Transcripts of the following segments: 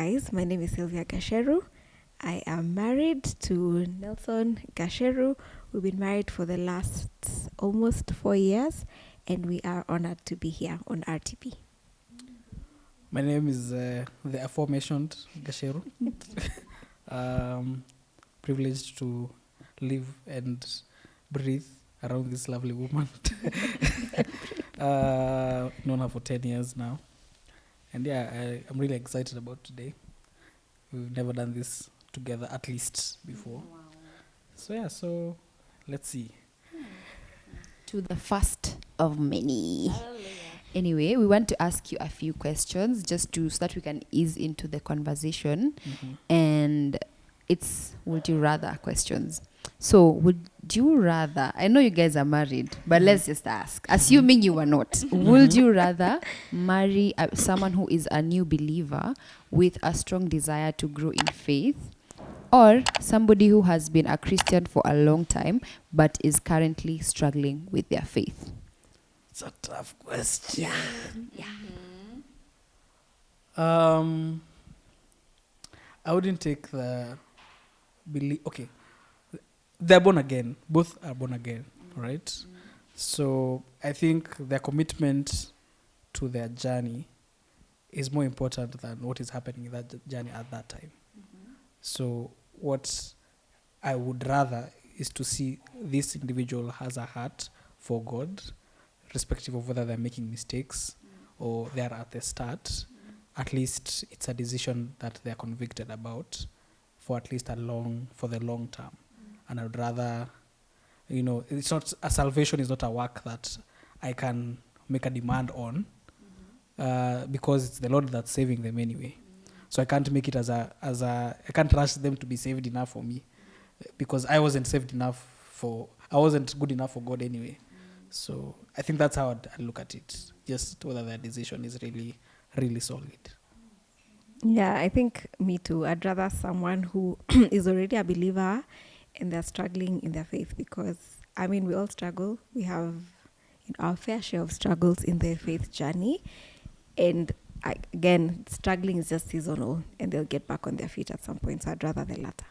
guys. My name is Sylvia Gacheru. I am married to Nelson Gacheru. We've been married for the last almost 4 years, and we are honored to be here on RTP. My name is the aforementioned Gacheru. Privileged to live and breathe around this lovely woman. Known her for 10 years now. And I'm really excited about today. We've never done this together, at least before. Wow. So let's see. To the first of many. Anyway, we want to ask you a few questions so that we can ease into the conversation. Mm-hmm. And it's would you rather questions. So would you rather, I know you guys are married, but let's just ask, assuming you are not, would you rather marry someone who is a new believer with a strong desire to grow in faith, or somebody who has been a Christian for a long time but is currently struggling with their faith? It's a tough question. Yeah. I wouldn't take the belief. Okay, they're born again. Both are born again, right? So I think their commitment to their journey is more important than what is happening in that journey at that time. So what I would rather is to see this individual has a heart for God, irrespective of whether they're making mistakes or they're at the start. At least it's a decision that they're convicted about for at least for the long term. And I would rather, it's not, a salvation is not a work that I can make a demand on, because it's the Lord that's saving them anyway. So I can't make it I can't rush them to be saved enough for me, because I wasn't saved enough I wasn't good enough for God anyway. So I think that's how I'd look at it, just whether their decision is really, really solid. Yeah, I think me too. I'd rather someone who is already a believer and they're struggling in their faith, because, we all struggle. We have our fair share of struggles in their faith journey. And again, struggling is just seasonal, and they'll get back on their feet at some point. So I'd rather the latter.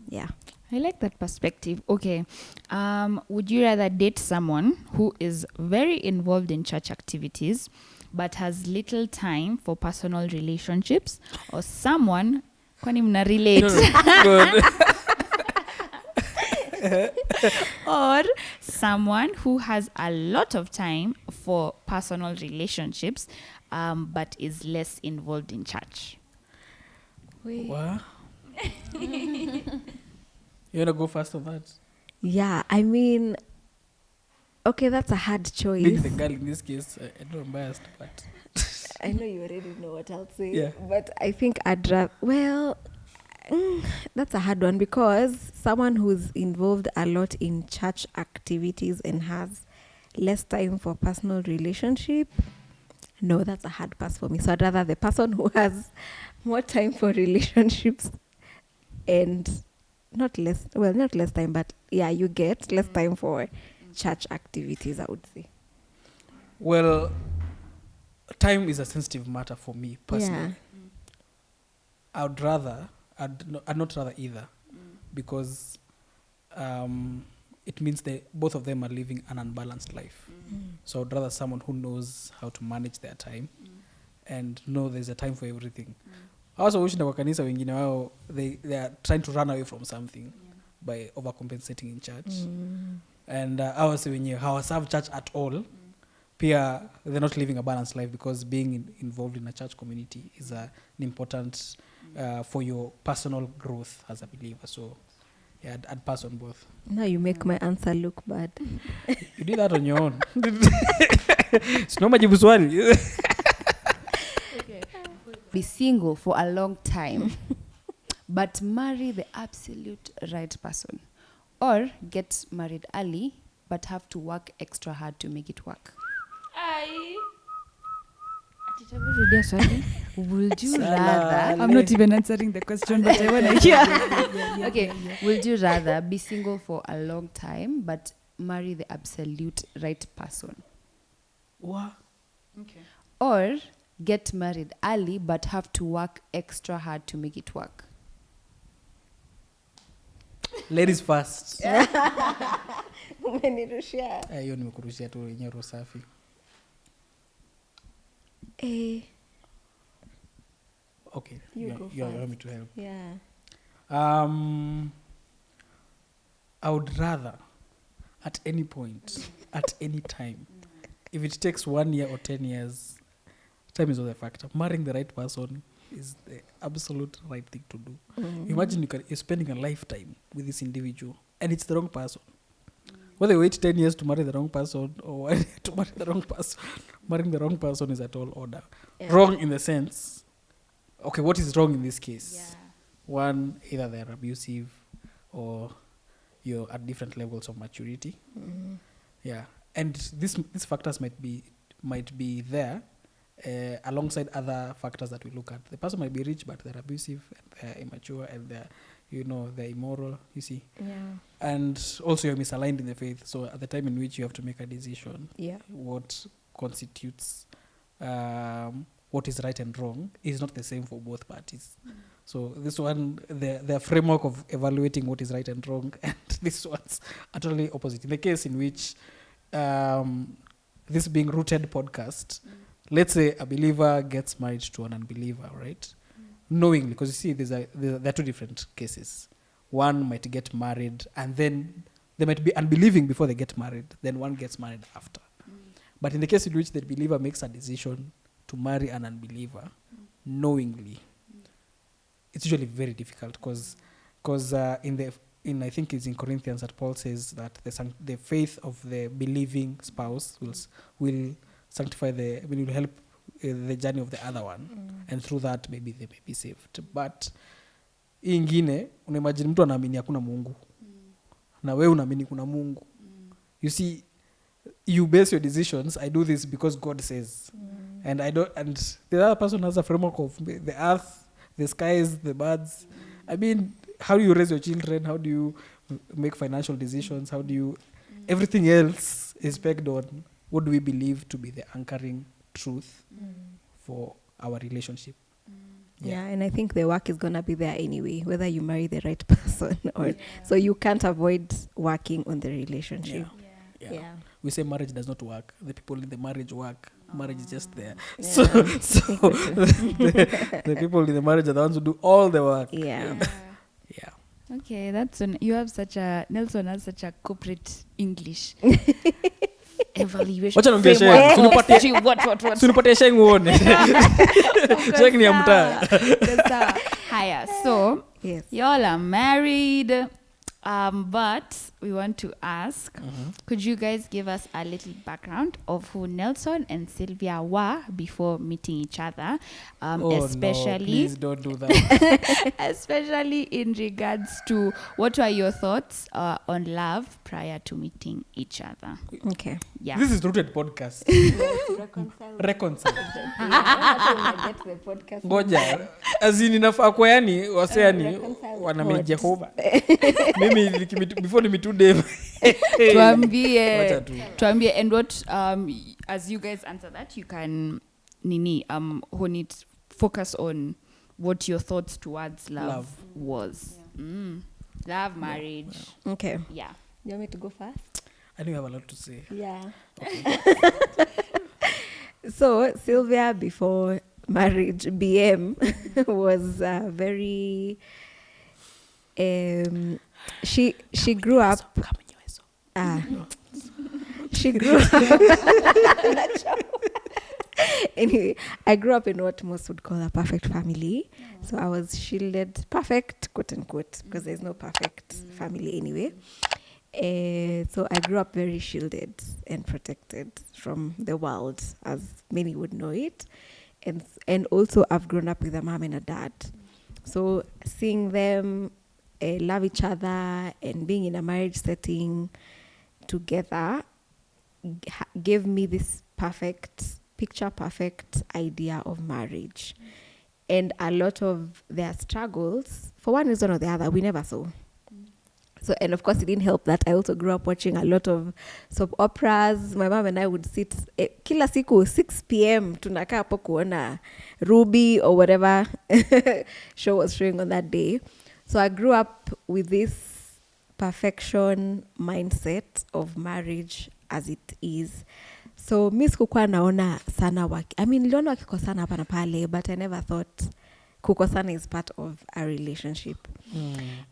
Yeah. I like that perspective. Okay. Would you rather date someone who is very involved in church activities but has little time for personal relationships, or someone kwani mna relate or someone who has a lot of time for personal relationships but is less involved in church? What? You want to go first on that? Yeah, okay, that's a hard choice. Being the girl in this case, I know I'm biased, but I know you already know what I'll say. Yeah. But I think I'd rather... that's a hard one, because someone who's involved a lot in church activities and has less time for personal relationship, no, that's a hard pass for me. So I'd rather the person who has more time for relationships and not less time, but you get less time for church activities, I would say. Well, time is a sensitive matter for me personally. Yeah. I'd not rather either, because it means both of them are living an unbalanced life. So I'd rather someone who knows how to manage their time and know there's a time for everything. I also wish kwa kanisa wengine wao they are trying to run away from something by overcompensating in church. And ours wenyewe hawaserve church at all. Pia they're not living a balanced life, because being involved in a church community is an important for your personal growth as a believer. So yeah, I'd pass on both. Now you make my answer look bad. You did that on your own. Sino majibu swali. Be single for a long time but marry the absolute right person, or get married early but have to work extra hard to make it work. Would you rather... I'm not even answering the question, but I want to hear. Okay, would you rather be single for a long time but marry the absolute right person? What? Okay. Or get married early but have to work extra hard to make it work? Ladies first. Umenirushia. Hiyo nimekurushia tu yenyewe roho safi. Okay. You You go want me to help? Yeah. I would rather, at any point, at any time, if it takes 1 year or 10 years, time is not a factor. Marrying the right person is the absolute right thing to do. Imagine you're spending a lifetime with this individual and it's the wrong person. Whether you wait 10 years to marry the wrong person or 1 year to marry the wrong person, marrying the wrong person is a tall order. Yeah. Wrong in the sense, okay, what is wrong in this case? One, either they're abusive or you're at different levels of maturity. Yeah, and these factors might be there alongside other factors that we look at. The person might be rich, but they're abusive, and they're immature, and they're immoral. You see. Yeah. And also you're misaligned in the faith. So at the time in which you have to make a decision, what constitutes what is right and wrong is not the same for both parties. So this one, the framework of evaluating what is right and wrong, and this one's utterly opposite. In the case in which this being rooted podcast, let's say a believer gets married to an unbeliever, right? Knowingly, because you see, there are two different cases. One might get married and then they might be unbelieving before they get married. Then one gets married after. But in the case in which the believer makes a decision to marry an unbeliever knowingly, it's usually very difficult because I think it's in Corinthians that Paul says that the faith of the believing spouse will sanctify will help the journey of the other one, and through that maybe they may be saved. But ingine unaimagine mtu anaamini hakuna Mungu na wewe unaamini kuna Mungu. You see, you base your decisions, I do this because God says, and the other person has a framework of the earth, the skies, the birds. I mean, how do you raise your children? How do you make financial decisions? How do you everything else is pegged on what do we believe to be the anchoring truth for our relationship. Yeah, and I think the work is going to be there anyway, whether you marry the right person or so you can't avoid working on the relationship. Yeah. We say marriage does not work. The people in the marriage work. Marriage is just there. Yeah. So the people in the marriage are the ones who do all the work. Yeah. Okay, Nelson has such a corporate English. Evaluation. Wacha niongee sheng. What? Sunipatie sheng uone. Sheng ni ya mtaa. Haya. So, Yes. y'all are married, but we want to ask, could you guys give us a little background of who Nelson and Sylvia were before meeting each other, especially no, please don't do that. especially in regards to what were your thoughts on love prior to meeting each other? Okay. Yeah. This is rooted podcast. Reconcile. Ngoja. Azini nafaa kwa yani waseani wana Jehova. Mimi before ni today. Tuambie, and what as you guys answer that, you can focus on what your thoughts towards love was. Love, marriage. Okay. Yeah. You want me to go first? I know you have a lot to say. Yeah. Okay. So Sylvia before marriage, BM, was very she grew up she grew up anyway, I grew up in what most would call a perfect family. So I was shielded, perfect, quote unquote, because there's no perfect family anyway. So I grew up very shielded and protected from the world, as many would know it. And also I've grown up with a mom and a dad. So seeing them love each other and being in a marriage setting together gave me this picture perfect idea of marriage. And a lot of their struggles, for one reason or the other, we never saw. So, and of course, it didn't help that I also grew up watching a lot of soap operas. My mom and I would sit kila siku 6 p.m. tunakaa hapo kuona Ruby or whatever show was showing on that day. So I grew up with this perfection mindset of marriage as it is. So mi sikukuwa naona sana niliona wakikosana hapa na pale, but I never thought kukosana is part of a relationship.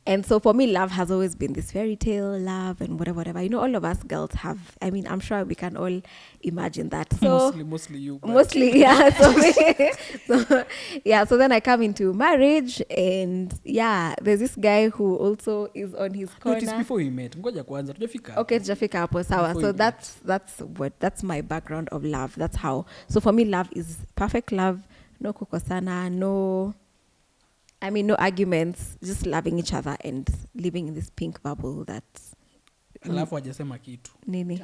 And so for me, love has always been this fairy tale love and whatever. You know, all of us girls have, I'm sure we can all imagine that. So mostly you. Mostly, yeah. So then I come into marriage, and yeah, there's this guy who also is on his corner. No, it is before we met. Ngoja kwanza tujafika. Okay, tujafika hapo sawa. So that's my background of love. That's how. So for me, love is perfect love. No kukosana, no arguments, just loving each other and living in this pink bubble that's... Alafu hajasema kitu. Nini?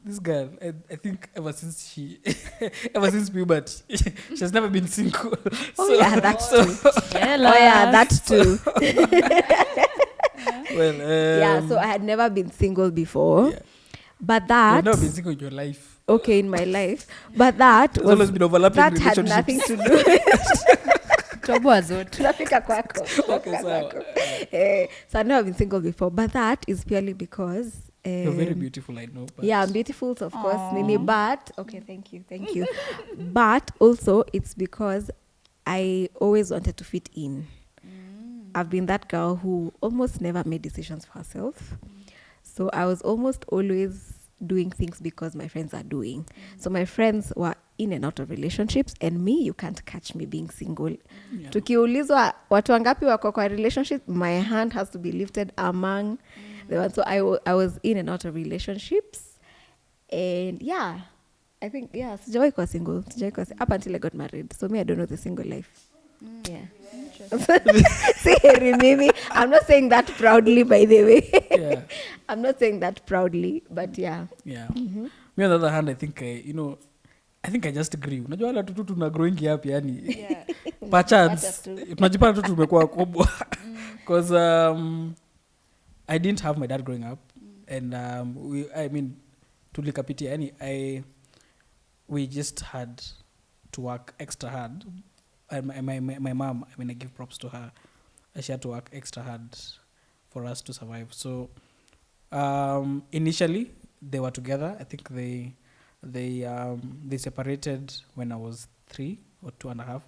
This girl, I think ever since puberty, she has never been single. That's true. That's true. Well, so I had never been single before. Yeah. But that... You've never been single in your life. Okay, in my life. But that was... always been overlapping that relationships. Had nothing to do with... Tunafika kwako. Okay, so I've never been single before, but that is purely because you're very beautiful, I know. But yeah, I'm beautiful, of course, Nini. But okay, thank you. But also, it's because I always wanted to fit in. I've been that girl who almost never made decisions for herself. So I was almost always doing things because my friends are doing. So my friends were in and out of relationships, and me, you can't catch me being single. Yeah. Tukiulizwa watu wangapi wako kwa relationship, my hand has to be lifted among the ones. So I was in and out of relationships, and yeah, I think sijawahi kuwa single up until I got married. So me, I don't know the single life. Yeah. See, Mimi, I'm not saying that proudly, by the way. Yeah. I'm not saying that proudly, but yeah. Yeah. Mm-hmm. Me on the other hand, I think I just grew. Unajua wala tutu tuna growing up yani. Yeah. Per chance. Tunajipata tu tumekuwa kubwa. Because I didn't have my dad growing up, and tulikapitia yani we just had to work extra hard. My mom, I give props to her. She had to work extra hard for us to survive. So initially they were together. I think they separated when I was 3 or 2.5.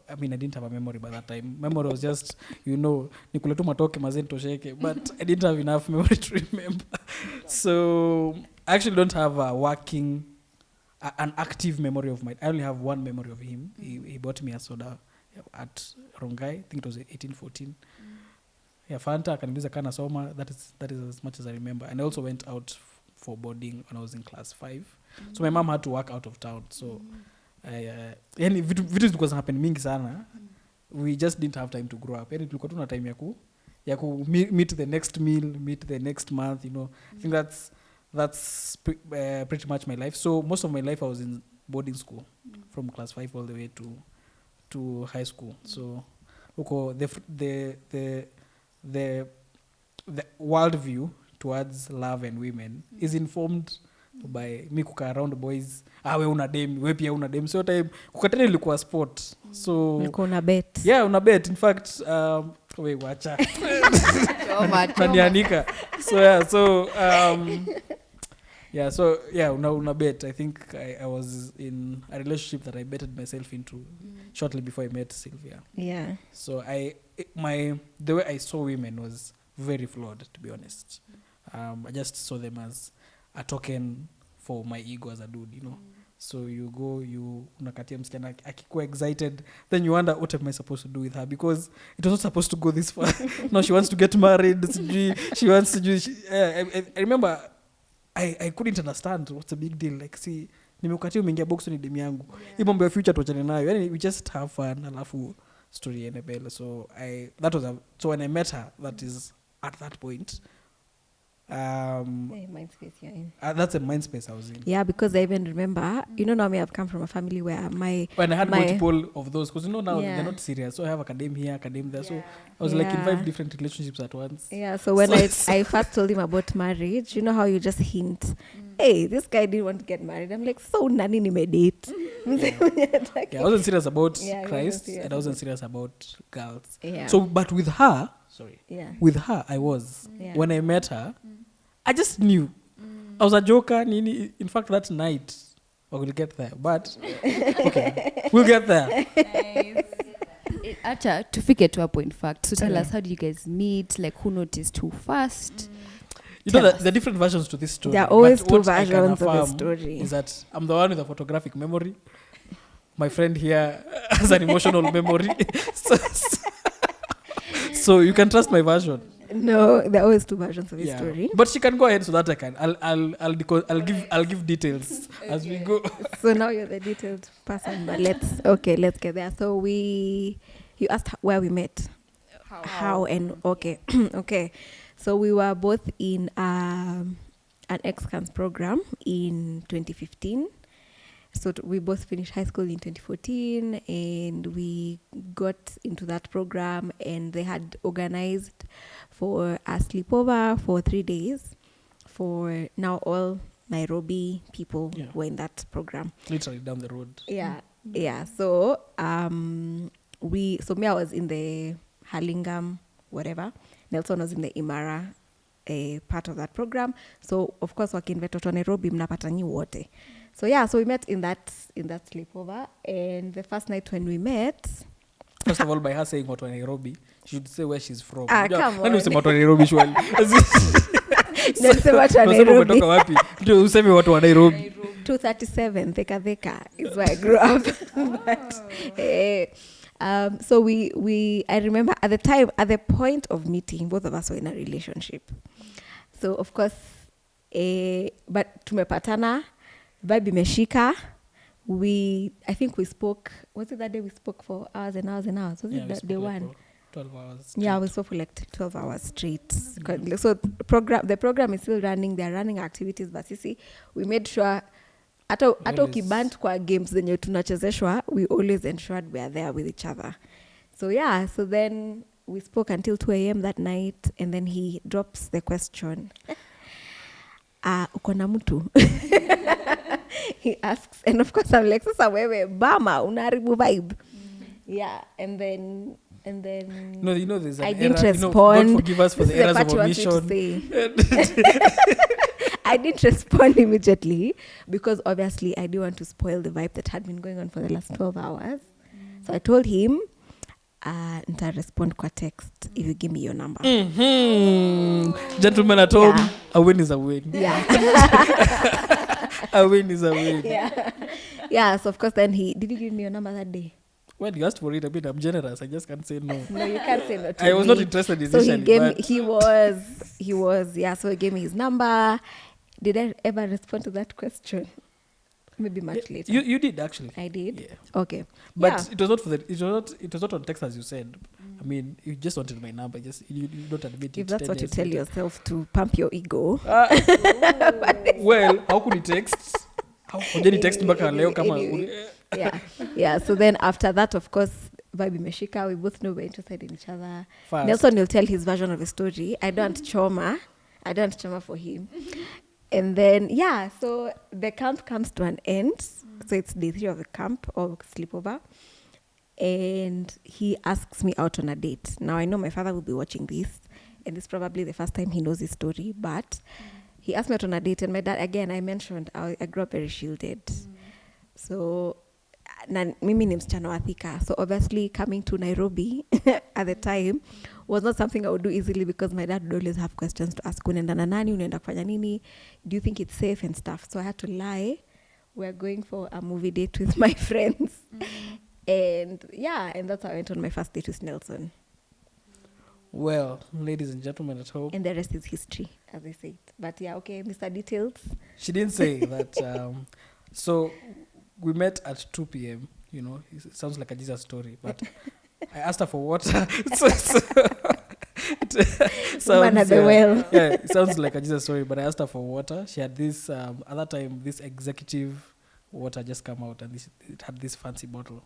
I didn't have a memory by that time. Memory was just, nikule tu matoke mazeni tosheke, but I didn't have enough memory to remember. So I actually don't have an active memory of mine. I only have one memory of him. He bought me a soda at Rongai. I think it was 1814. Yeah, Fanta, akaniuliza kana soma. That is as much as I remember. And I also went out for boarding when I was in class 5. So my mom had to work out of town. So yani vitu zilikuwa happen mingi sana. We just didn't have time to grow up. Yani tulikuwa tuna time ya ku meet the next meal, meet the next month, I think that's pretty much my life. So most of my life I was in boarding school from class 5 all the way to high school. So the world view towards love and women is informed by me kuka around boys. We una dem, we pia una dem. So time kukatana ilikuwa sport. So una bet. Yeah, una bet. In fact, we wacha. Nanianika. So una bet. I think I was in a relationship that I betted myself into shortly before I met Sylvia. Yeah. So the way I saw women was very flawed, to be honest. I just saw them as a token for my ego as a dude, So you go, unakatia msichana akikuwa excited, then you wonder what am I supposed to do with her, because it was not supposed to go this far. No, she wants to get married. She wants to do. I remember I couldn't understand what's the big deal. Like, see, nimekukatia umeingia box ni demu yangu. Hii mambo ya future tuachane nayo. Yani we just have fun, alafu story enebele. So when I met her, that is at that point Hey, mind space you're in. That's a mind space I was in. Yeah, because I even remember, now me, I've come from a family where When I had my multiple of those, because now Yeah. they're not serious. So I have academe here, academe there. So I was like in 5 different relationships at once. Yeah, so when I first told him about marriage, you know how you just hint, hey, this guy didn't want to get married. I'm like, so nani ni date. Yeah, I wasn't serious about Yeah, he wasn't Christ, serious and I wasn't serious about girls. Yeah. So, but with her, Yeah. with her, I was. Yeah. When I met her, I just knew. I was a joker. Nini. In fact, that night, I will get there. But, okay, we'll get there. Acha, tufike to a point fact. So tell us, how did you guys meet? Like, who noticed who first? You know Tell that there are different versions to this story. There are always but two what I can versions of a affirm story. Is that I'm the one with a photographic memory. My friend here has an emotional memory. So you can trust my version. No, there are always two versions of a story. But she can go ahead so that I can. I'll give details as we go. So now you're the detailed person, but let's get there. So you asked where we met, how and okay. So we were both in an ex-cams program in 2015. So we both finished high school in 2014, and we got into that program, and they had organized for a sleepover for 3 days for now all Nairobi people were in that program. Literally down the road. Yeah. So me, I was in the Hurlingham, whatever. Nelson was in the Imara part of that program. So of course wakiinvite watu wa Nairobi mnapata nyi wote. So we met in that sleepover, and the first night when we met, first of all, by her saying watu wa Nairobi, she should say where she's from. Come on. Useme watu wa Nairobi shwali. Nisema watu wa Nairobi. Umetoka wapi? Ndio useme watu wa Nairobi. 237 Theka is where I grew up. But so I remember at the point of meeting, both of us were in a relationship. So of course, but tumepatana, vibe imeshika. I think we spoke. Was it that day we spoke for hours and hours and hours? Was it that day one? 12 hours. Straight. Yeah, we spoke for like 12 hours straight. So the program is still running. They're running activities, but we made sure hata ukiband kwa games zenye tunachezeshwa, we always ensured we are there with each other. So then we spoke until 2 a.m. that night, and then he drops the question, uko na mtu? He asks, and of course I'm like, sasa wewe bama unaharibu vibe. Yeah, and then no, there's an I didn't error. respond. God forgive us for the errors of omission. I didn't respond immediately because obviously I didn't want to spoil the vibe that had been going on for the last 12 hours. So I told him, nita respond kwa text if you give me your number. Gentlemen at home, a win is a win. Yeah. A win is a win. Yeah, so of course then did he give me your number that day? Well, you asked for it. I mean, I'm generous. I just can't say no. No, you can't say no to I was me. not interested So initially. he was, so he gave me his number. Did I ever respond to that question? Maybe much later. You did actually. I did? Yeah. Okay. But it was not it was not on text as you said. I mean, you just wanted my number. You don't admit it. If that's what you tell yourself to pump your ego. Well, how could he text? How could he text mpaka leo kama Yeah. So then after that, of course, vibe imeshika. We both know we're interested in each other. Fast. Nelson will tell his version of the story. I don't choma for him. And then, so the camp comes to an end. So it's day 3 of the camp or sleepover. And he asks me out on a date. Now, I know my father will be watching this. And this is probably the first time he knows his story. But he asked me out on a date. And my dad, again, I mentioned, I grew up very shielded. So, mimi ni msichana wa Thika. So, obviously, coming to Nairobi at the time was not something I would do easily because my dad would always have questions to ask. Unaenda na nani? Unaenda kufanya nini? Do you think it's safe and stuff? So, I had to lie. We're going for a movie date with my friends. And that's how I went on my first date with Nelson. Well, ladies and gentlemen at home. And the rest is history, as they say. But okay, Mr. Details. She didn't say that. So we met at 2 p.m. It sounds like a Jesus story, but I asked her for water. so it Woman at the well. Yeah, it sounds like a Jesus story, but I asked her for water. She had this, other time, this executive water just come out, and it had this fancy bottle.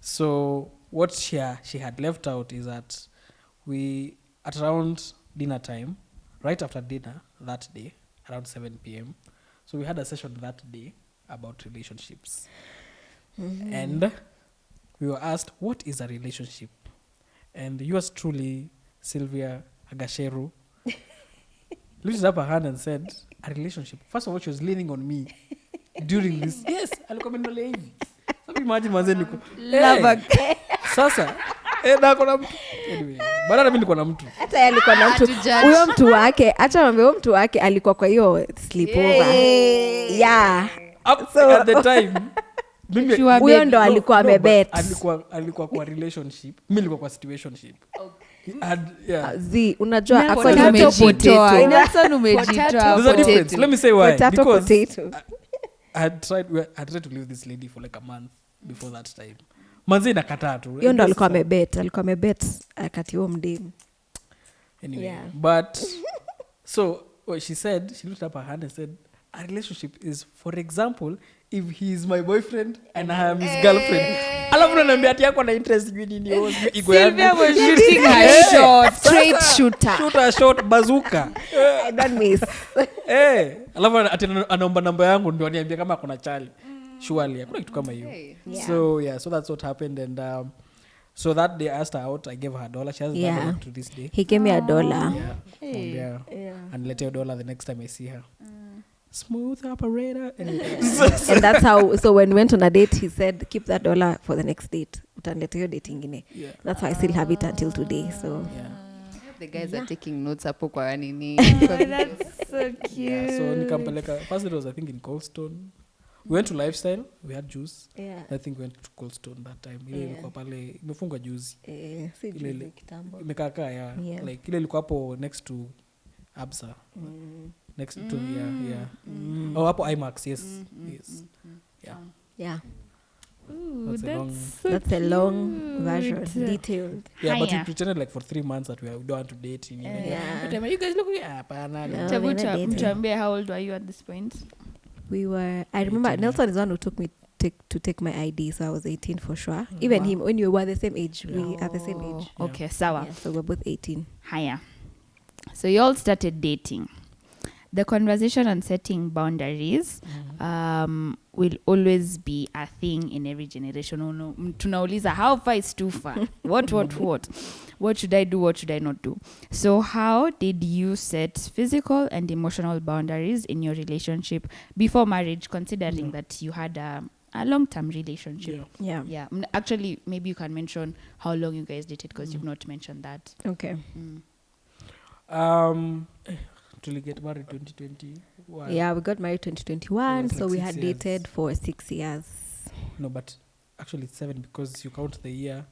So what she had left out is that we, at around dinner time, right after dinner that day, around 7 p.m., so we had a session that day about relationships. And we were asked, what is a relationship? And yours truly, Sylvia Gacheru, lifted up her hand and said, a relationship. First of all, she was leaning on me during this. Yes, alikuwa amenolea hivi. Sasa imagine manze niko. Sasa na kuna mtu. Anyway, bado mimi niko na mtu. Hata yeye alikuwa na mtu. Huyo mtu wake, acha mwambie huyo mtu wake alikuwa kwa hiyo sleepover. Yeah. So at the time mimi huyo ndo alikuwa amebet. Alikuwa kwa relationship. Mimi nilikuwa kwa situationship. Yeah. Unajua umejitoa. There's a difference. Let me say why. Because I had tried to leave this lady for like a month before that time. Manzi inakataa tu. Hiyo ndo alikuwa amebet akati huo mdemu. Anyway, yeah. But so what she said, she looked up her hand and said, a relationship is, for example, if he is my boyfriend and I am his girlfriend. Alafu ananiambia ati yako na interest nini Sylvia was shooting her shot, straight shooter. Shoot a shot bazooka. I don't miss. Alafu ati anaomba namba yangu ndio aniambia kama kuna chali. Surely hakuna kitu kama hiyo. Yeah. So that's what happened, and so that day I asked her out. I gave her $1. She has $1 to this day. He gave me $1. Yeah. And let her $1 the next time I see her. Smooth operator. And that's how, so when we went on a date, he said, keep that $1 for the next date. Utanileta hiyo date ingine. That's why I still have it until today. So the guys are taking notes hapo kwa nini. That's so cute. Yeah, so nikampeleka. First it was I think in Coldstone. We went to Lifestyle, we had juice. I think we went to Coldstone that time. Ile ilikuwa pale imefungwa juzi. Si juzi kitambo. Imekaa like ile ilikuwa hapo next to Absa. Next to oh hapo IMAX, yes. Yeah. Ooh, that's a long version, detailed. Yeah, but we pretended like for 3 months that we don't want to date. You guys look Mtuambie, how old were you at this point? We were, I remember 18. Nelson is one who took me to take my ID, so I was 18 for sure. Even him, when you were the same age, we are the same age. Okay, sawa. Yeah, so we're both 18. Haya. So you all started dating. The conversation on setting boundaries will always be a thing in every generation. Tunauliza, how far is too far? What? What should I do? What should I not do? So how did you set physical and emotional boundaries in your relationship before marriage, considering that you had a long-term relationship? Yeah. Actually, maybe you can mention how long you guys dated, because you've not mentioned that. Okay. Till we get married 2021. Yeah, we got married 2021, so we had dated for 6 years. No, but actually it's 7 because you count the year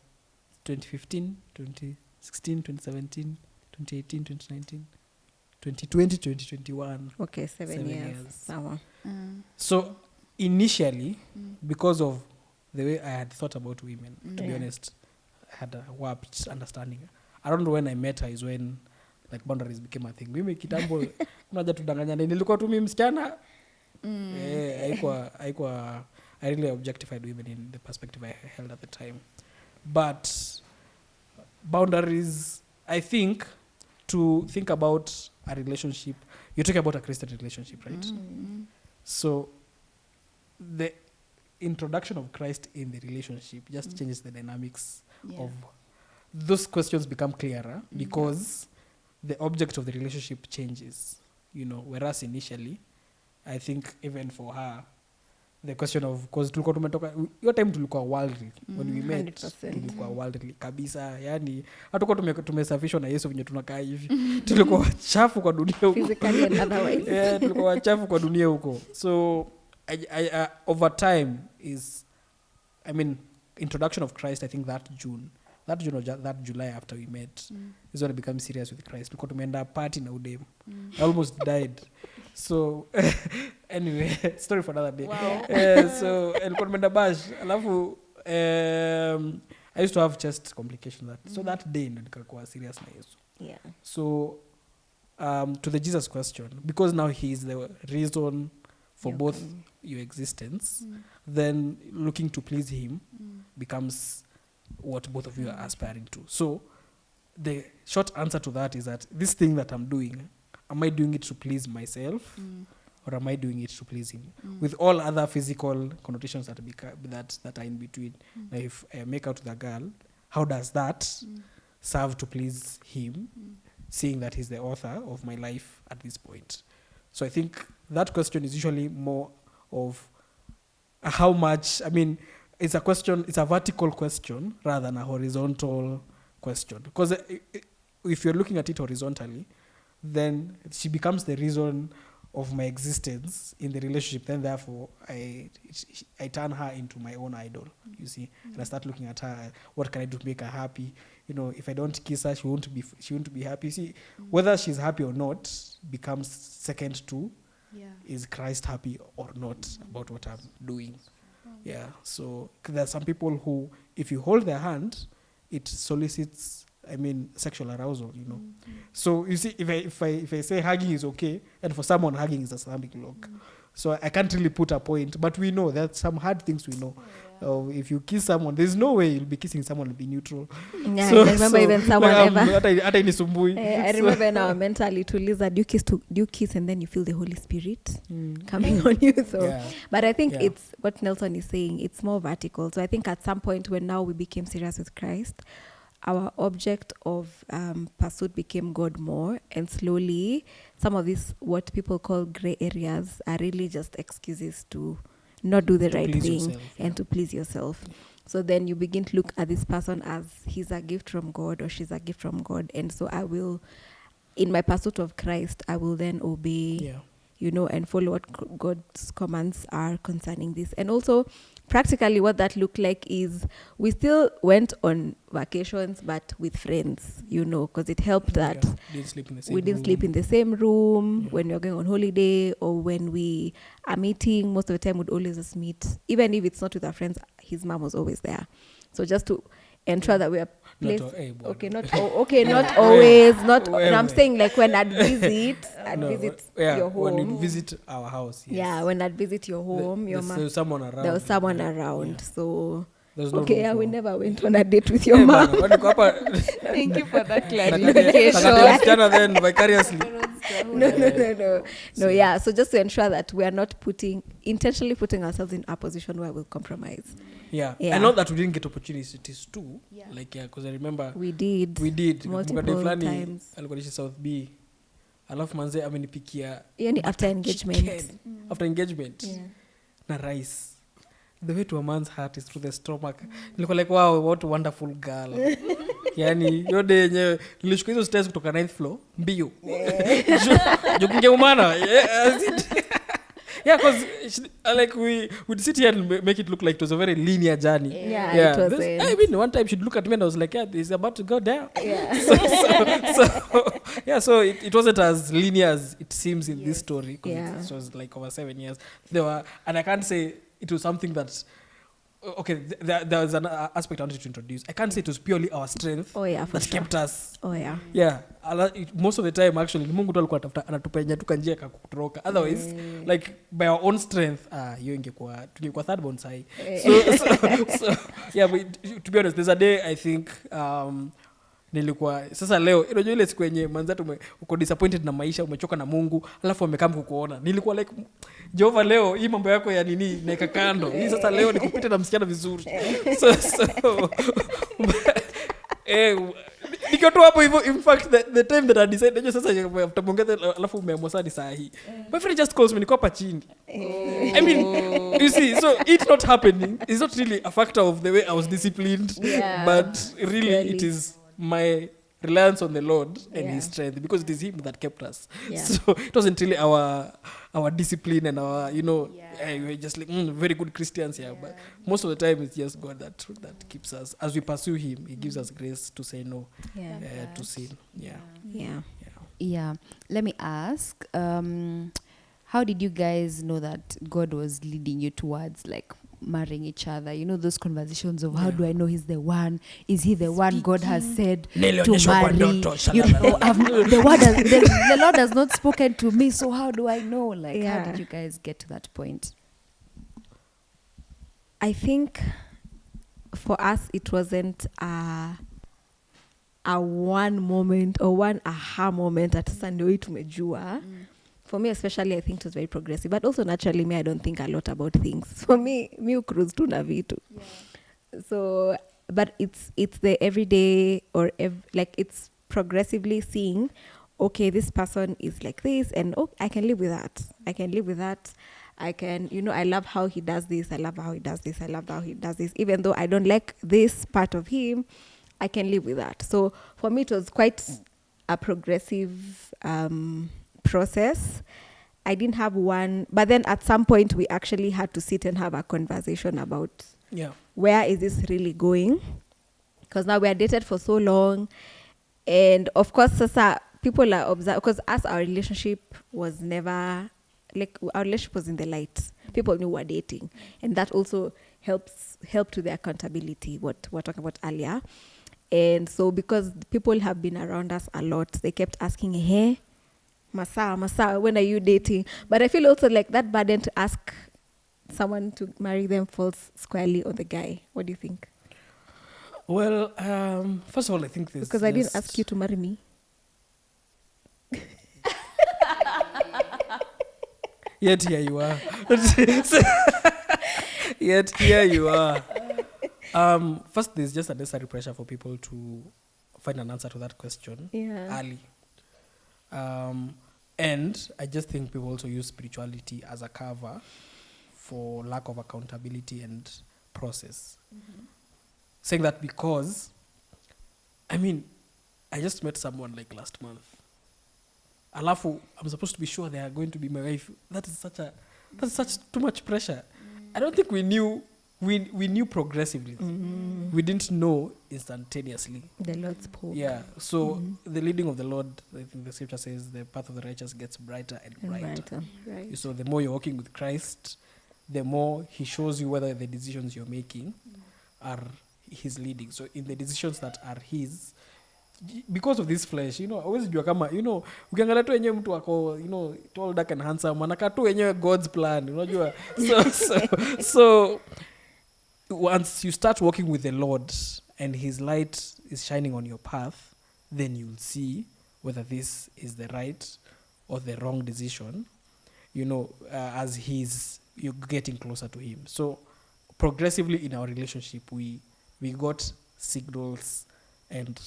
2015, 2016, 2017, 2018, 2019, 2020, 2021. Okay, 7 years. So initially, because of the way I had thought about women, to be honest, I had a warped understanding. I don't know when I met her is when like boundaries became a thing. Mimi kitambo unaja tudanganyana, nilikuwa tu mimi msichana. I really objectified women in the perspective I held at the time. But boundaries, I think, to think about a relationship, you're talking about a Christian relationship, right? So the introduction of Christ in the relationship just changes the dynamics of those questions become clearer because the object of the relationship changes, whereas initially, I think even for her, the question of, because tulikuwa tumetoka, your time tulikuwa worldly, when we met, tulikuwa worldly kabisa, yani, hatukuwa tumesafishwa na Yesu venye tunakaa hivi, tulikuwa chafu kwa dunia huko. Physically and otherwise. Tulikuwa chafu kwa dunia huko. So, I over time is, introduction of Christ, I think that June or that July after we met is when I became serious with Christ. Tulikuwa tumeenda party na udem. I almost died. So anyway, story for another day. Wow. So nilikuwa tumeenda bash. Alafu I used to have chest complications so that day ndo nikakuwa serious na Yesu. Yeah. So to the Jesus question, because now he is the reason for both your existence, then looking to please him becomes what both of you are aspiring to. So the short answer to that is that this thing that I'm doing, am I doing it to please myself or am I doing it to please him? With all other physical connotations that are in between. Now if I make out with a girl, how does that serve to please him, seeing that he's the author of my life at this point? So I think that question is usually more of how much, I mean, it's a vertical question rather than a horizontal question. Because if you're looking at it horizontally, then she becomes the reason of my existence in the relationship. Then therefore, I turn her into my own idol, you see. And I start looking at her, what can I do to make her happy? You know, if I don't kiss her, she won't be happy. See, whether she's happy or not becomes second to, is Christ happy or not about what I'm doing? Yeah, so there are some people who, if you hold their hand, it solicits, I mean, sexual arousal, you know. So you see, if I say hugging is okay, and for someone hugging is a Islamic look, so I can't really put a point, but we know that some hard things we know. If you kiss someone, there's no way you'll be kissing someone and be neutral. Yeah, so, I remember even someone like, I remember now mentally to Lisa, do you kiss and then you feel the Holy Spirit coming on you? So, but I think it's what Nelson is saying. It's more vertical. So I think at some point when now we became serious with Christ, our object of pursuit became God more, and slowly some of these what people call gray areas are really just excuses to not do the right thing yourself, and to please yourself. So then you begin to look at this person as he's a gift from God or she's a gift from God, and so I will, in my pursuit of Christ, I will then obey, you know, and follow what God's commands are concerning this. And also practically what that looked like is we still went on vacations but with friends, you know, because it helped that we didn't sleep in the same room when we were going on holiday, or when we are meeting, most of the time we'd always just meet, even if it's not with our friends, his mom was always there. So just to ensure that we are not always, not. No, I'm saying like when I'd visit, your home. When you visit our house, when I'd visit your home, there was someone around. There was someone around, so. No we never went on a date with your mom. Thank you for that clarification. Then vicariously. No, yeah. So just to ensure that we are not intentionally putting ourselves in a position where we'll compromise. Yeah. I know that we didn't get opportunities too. Like, because I remember we did multiple times. Alikuwa South B. Alafu manze amenipikia. After engagement. After engagement. Na rice. The way to a man's heart is through the stomach. Nilikuwa like, wow, what a wonderful girl. Yani, yote yenyewe nilishukua hizo stairs kutoka 9th floor mbio. Jokinge umana. Yeah, because like we would sit here and make it look like it was a very linear journey. It was. I mean, one time she'd look at me and I was like, yeah, he's about to go down. So it wasn't as linear as it seems in this story. Because it was like over 7 years. And I can't say it was something that, okay, there was an aspect I wanted to introduce. I can't say it was purely our strength that kept us. Most of the time, actually, Mungu tu alikuwa anatupenya tu kanjia kakutoroka. Otherwise, like by our own strength, hiyo tungekuwa third born sahi. So but to be honest, there's a day I think nilikuwa sasa leo unajua ile siku yenye manzatu uko disappointed na maisha, umechoka na Mungu, alafu amekam kukuona, nilikuwa like Jehova, leo hii mambo yako ya nini naika kando, hii sasa leo nikupite na msichana vizuri. So nikiwa tu hapo hivyo. In fact the time that I decided sasa after mongeza alafu umeamua sana saa hii, my friend just calls me, niko hapa chini. I mean, you see, so it not happening is not really a factor of the way I was disciplined, but really it is my reliance on the Lord and His strength, because it is Him that kept us. So it wasn't really our discipline and our, you know, we're just like very good Christians here, but most of the time it's just God that keeps us. As we pursue Him, He gives us grace to say no to sin. Let me ask, how did you guys know that God was leading you towards like marrying each other? You know, those conversations of how do I know he's the one? Is he the one God has said to marry? You know, the Lord has not spoken to me, so how do I know? Like, how did you guys get to that point? I think for us, it wasn't a one moment or one aha moment at Sunday tumejua. For me especially, I think it was very progressive, but also naturally me, I don't think a lot about things. For me cruise tu na vitu. So but it's the everyday or like it's progressively seeing, okay, this person is like this, and I can live with that. I can, I love how he does this. I love how he does this. I love how he does this. Even though I don't like this part of him, I can live with that. So for me, it was quite a progressive process. I didn't have one, but then at some point we actually had to sit and have a conversation about where is this really going? Because now we are dated for so long. And of course, sasa, people are observing, because our relationship was never, like our relationship was in the light. People knew we're dating. And that also helped with the accountability, what we're talking about earlier. And so because people have been around us a lot, they kept asking, hey, Masa, when are you dating? But I feel also like that burden to ask someone to marry them falls squarely on the guy. What do you think? Well, first of all, I think this because I didn't ask you to marry me. Yet here you are. Yet here you are. First, there's just a necessary pressure for people to find an answer to that question early. And I just think people also use spirituality as a cover for lack of accountability and process. Saying that because, I just met someone like last month. Alafu, I'm supposed to be sure they are going to be my wife. That's such too much pressure. I don't think we knew progressively. We didn't know instantaneously. The Lord spoke. Yeah. So the leading of the Lord, I think the scripture says, the path of the righteous gets brighter and brighter. Right. So the more you're walking with Christ, the more he shows you whether the decisions you're making are his leading. So in the decisions that are his, because of this flesh, always jua kama, ukiangalia tu wenyewe mtu wako, tall, dark and handsome, anakaa tu wenyewe God's plan, unajua. So once you start walking with the Lord and his light is shining on your path, then you'll see whether this is the right or the wrong decision, as you're getting closer to him. So progressively in our relationship, we got signals and,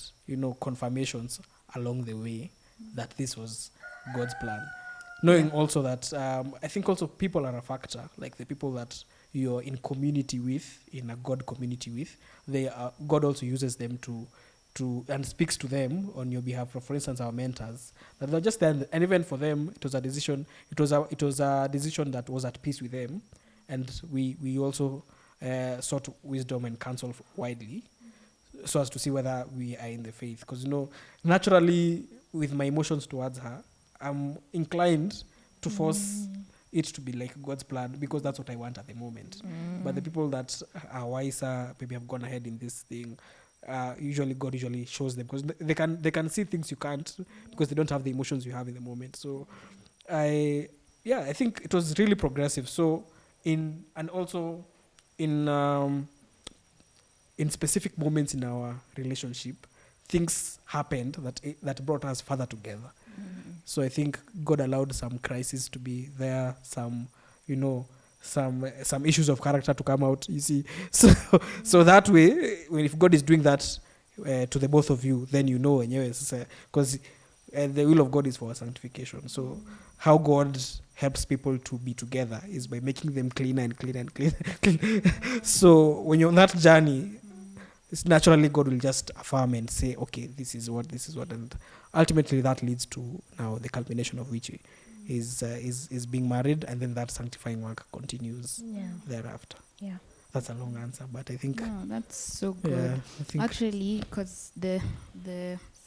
confirmations along the way that this was God's plan. Knowing also that, I think also people are a factor, like the people that you're in community with, in a God community with, God also uses them to and speaks to them on your behalf. For instance, our mentors, that they're just there, and even for them, it was a decision. It was a decision that was at peace with them, and we also sought wisdom and counsel widely, so as to see whether we are in the faith. Because naturally, with my emotions towards her, I'm inclined to force it to be like God's plan, because that's what I want at the moment. But the people that are wiser, maybe have gone ahead in this thing, usually God shows them, because they can see things you can't, because they don't have the emotions you have in the moment. So I think it was really progressive. So in specific moments in our relationship, things happened that brought us further together. So I think God allowed some crises to be there, some issues of character to come out, you see. So that way, if God is doing that to the both of you, then because the will of God is for our sanctification. So how God helps people to be together is by making them cleaner and cleaner and cleaner. So when you're on that journey, it's naturally God will just affirm and say, okay, this is what, and ultimately that leads to now the culmination of which is being married, and then that sanctifying work continues thereafter. Yeah. That's a long answer, but I think... No, that's so good. Yeah, actually, because the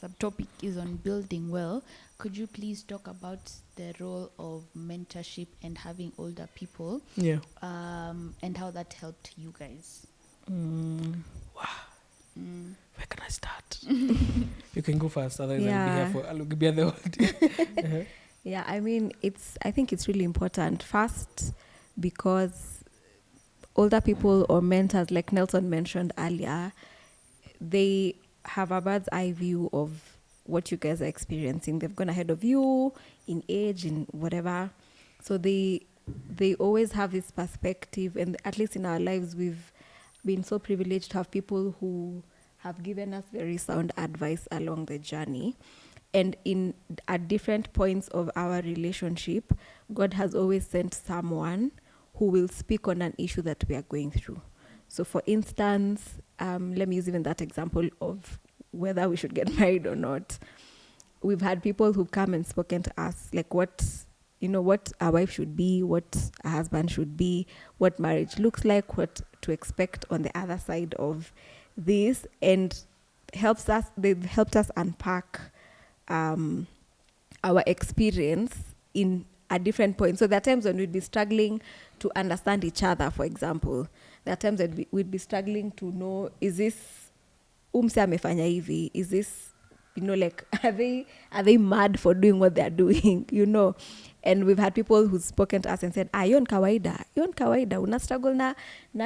subtopic is on building well. Could you please talk about the role of mentorship and having older people, Yeah. and how that helped you guys? Where can I start? You can go first, otherwise Yeah. I'll be here the whole day. Yeah, I mean, I think it's really important. First, because older people or mentors, like Nelson mentioned earlier, they have a bird's eye view of what you guys are experiencing. They've gone ahead of you in age, in whatever. So they always have this perspective, and at least in our lives, we've been so privileged to have people who have given us very sound advice along the journey. And at different points of our relationship, God has always sent someone who will speak on an issue that we are going through. So for instance, let me use even that example of whether we should get married or not. We've had people who come and spoken to us, like what our wife should be, what a husband should be, what marriage looks like, what to expect on the other side of this, and they've helped us unpack our experience in at different points. So there are times when we'd be struggling to understand each other, for example. There are times that we'd be struggling to know, is this umse amefanya hivi? Is this, like, are they mad for doing what they're doing, And we've had people who've spoken to us and said, yon kawaida, una struggle na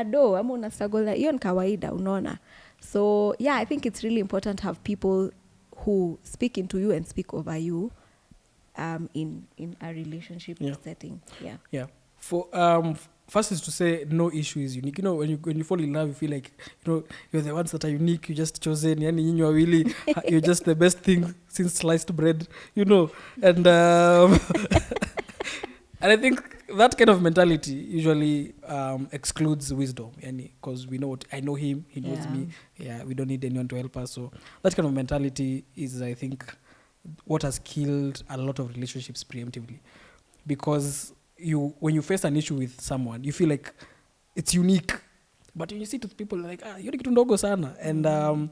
do, ama una struggle na, yon kawaida, unaona. So, yeah, I think it's really important to have people who speak into you and speak over you in a relationship setting. Yeah. Yeah. For first is to say no issue is unique. When you fall in love, you feel like you're the ones that are unique. You just chosen. Yani you are really you're just the best thing since sliced bread. And and I think that kind of mentality usually excludes wisdom. Because we know I know him, he knows me. Yeah, we don't need anyone to help us. So that kind of mentality is, I think, what has killed a lot of relationships preemptively. Because when you face an issue with someone, you feel like it's unique. But when you see to people like, you're kitu ndogo sana. And I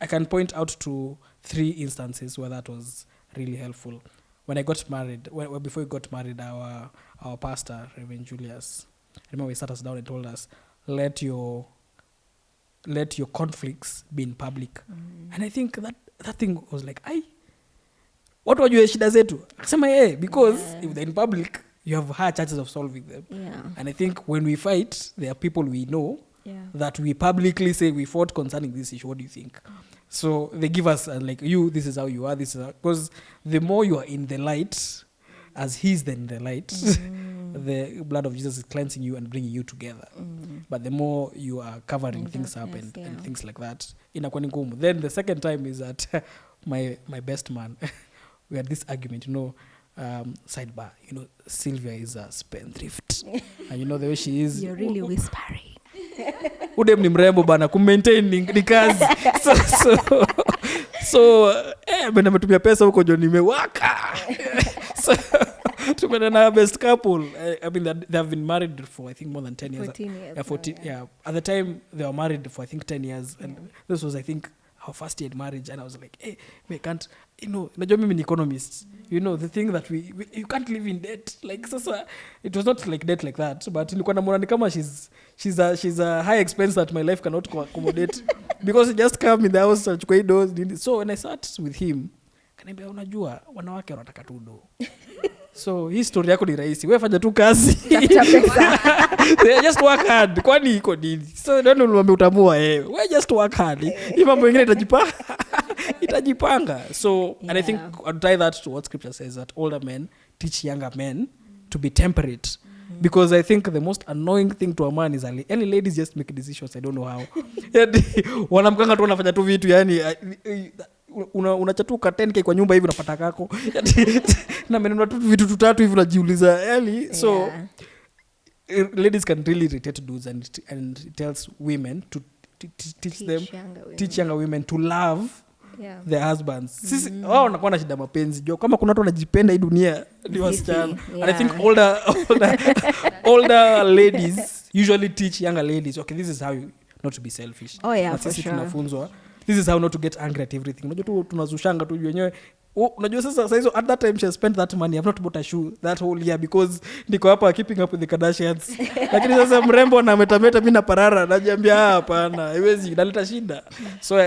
can point out to 3 instances where that was really helpful. When I got married, before we got married, our pastor, Reverend Julius, I remember he sat us down and told us, let your conflicts be in public. And I think that thing was like, what were your shida zetu? Akasema, because if they're in public, you have higher chances of solving them. Yeah. And I think when we fight, there are people we know that we publicly say we fought concerning this issue. What do you think? So they give us this is how you are. Because the more you are in the light, as he's then the light, the blood of Jesus is cleansing you and bringing you together. But the more you are covering things up and things like that, inakuwa ni ngumu. Then the second time is that my best man, we had this argument, sidebar, Sylvia is a spendthrift. And the way she is. You're really whispering. Udem ni mrembo bana, kumaintain ni kazi. So bana metumia pesa huko jo nimewaka. So tumena na best couple. I mean they have been married for I think more than 10 years. 14 years. Yeah, 14. Yeah. At the time they were married for I think 10 years and this was I think our first year marriage, and I was like, we can't, najua mimi ni economist, the thing that we you can't live in debt. Like sasa, it was not like debt like that, but nilikuwa namuona ni kama she's a high expense that my life cannot accommodate because it just come in the house achukua doors. So when I sat with him, kaniambia unajua wanawake wanataka tu do. So hii story yako ni rahisi. Wewe fanya tu kazi. They just work hard. Kwani iko nini? So ndio nilimwambia utamua wewe just work hard. Hii mambo mengine itajipanga. So and I think I'll tie that to what scripture says that older men teach younger men to be temperate. Because I think the most annoying thing to a man is any ladies just make decisions. I don't know how. Wanamkanga tu wanafanya tu vitu unachatuka 10k kwa nyumba hivi unapata kako na menena tu vitu tutatu hivi unajiuliza so ladies can really irritate dudes and it tells women to teach younger women to love their husbands. Sisi wao wanakuwa na shida mapenzi jo kama kuna watu wanajipenda hii dunia ni wasichana. And I think older ladies usually teach younger ladies, okay, this is how you not to be selfish. Oh yeah, for sure. Tunafunzwa this is how not to get angry at everything. Unajua tu tunazushanga tu wenyewe. Unajua sasa hizo at that time she spent that money. I've not bought a shoe that whole year because niko hapa keeping up with the Kardashians. Lakini sasa mrembo na metameta mimi na parara najiambia hapana haiwezi naleta shida. So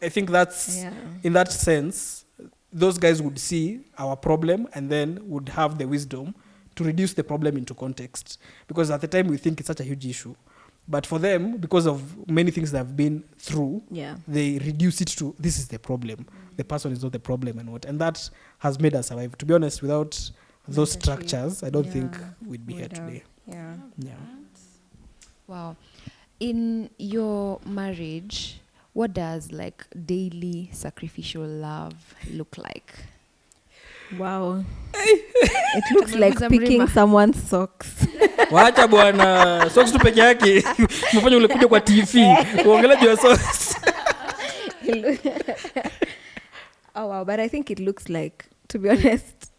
I think that's in that sense those guys would see our problem and then would have the wisdom to reduce the problem into context, because at the time we think it's such a huge issue, but for them, because of many things they have been through, they reduce it to this is the problem. The person is not the problem and that has made us survive. To be honest, without those structures, I don't think we'd be here today. Wow. In your marriage, what does like daily sacrificial love look like? Wow. It looks like picking someone's socks. Wacha bwana, socks tu peke yake. Umefanya ule kuja kwa TV. Uongelea juu ya socks. Oh wow, but I think it looks like, to be honest,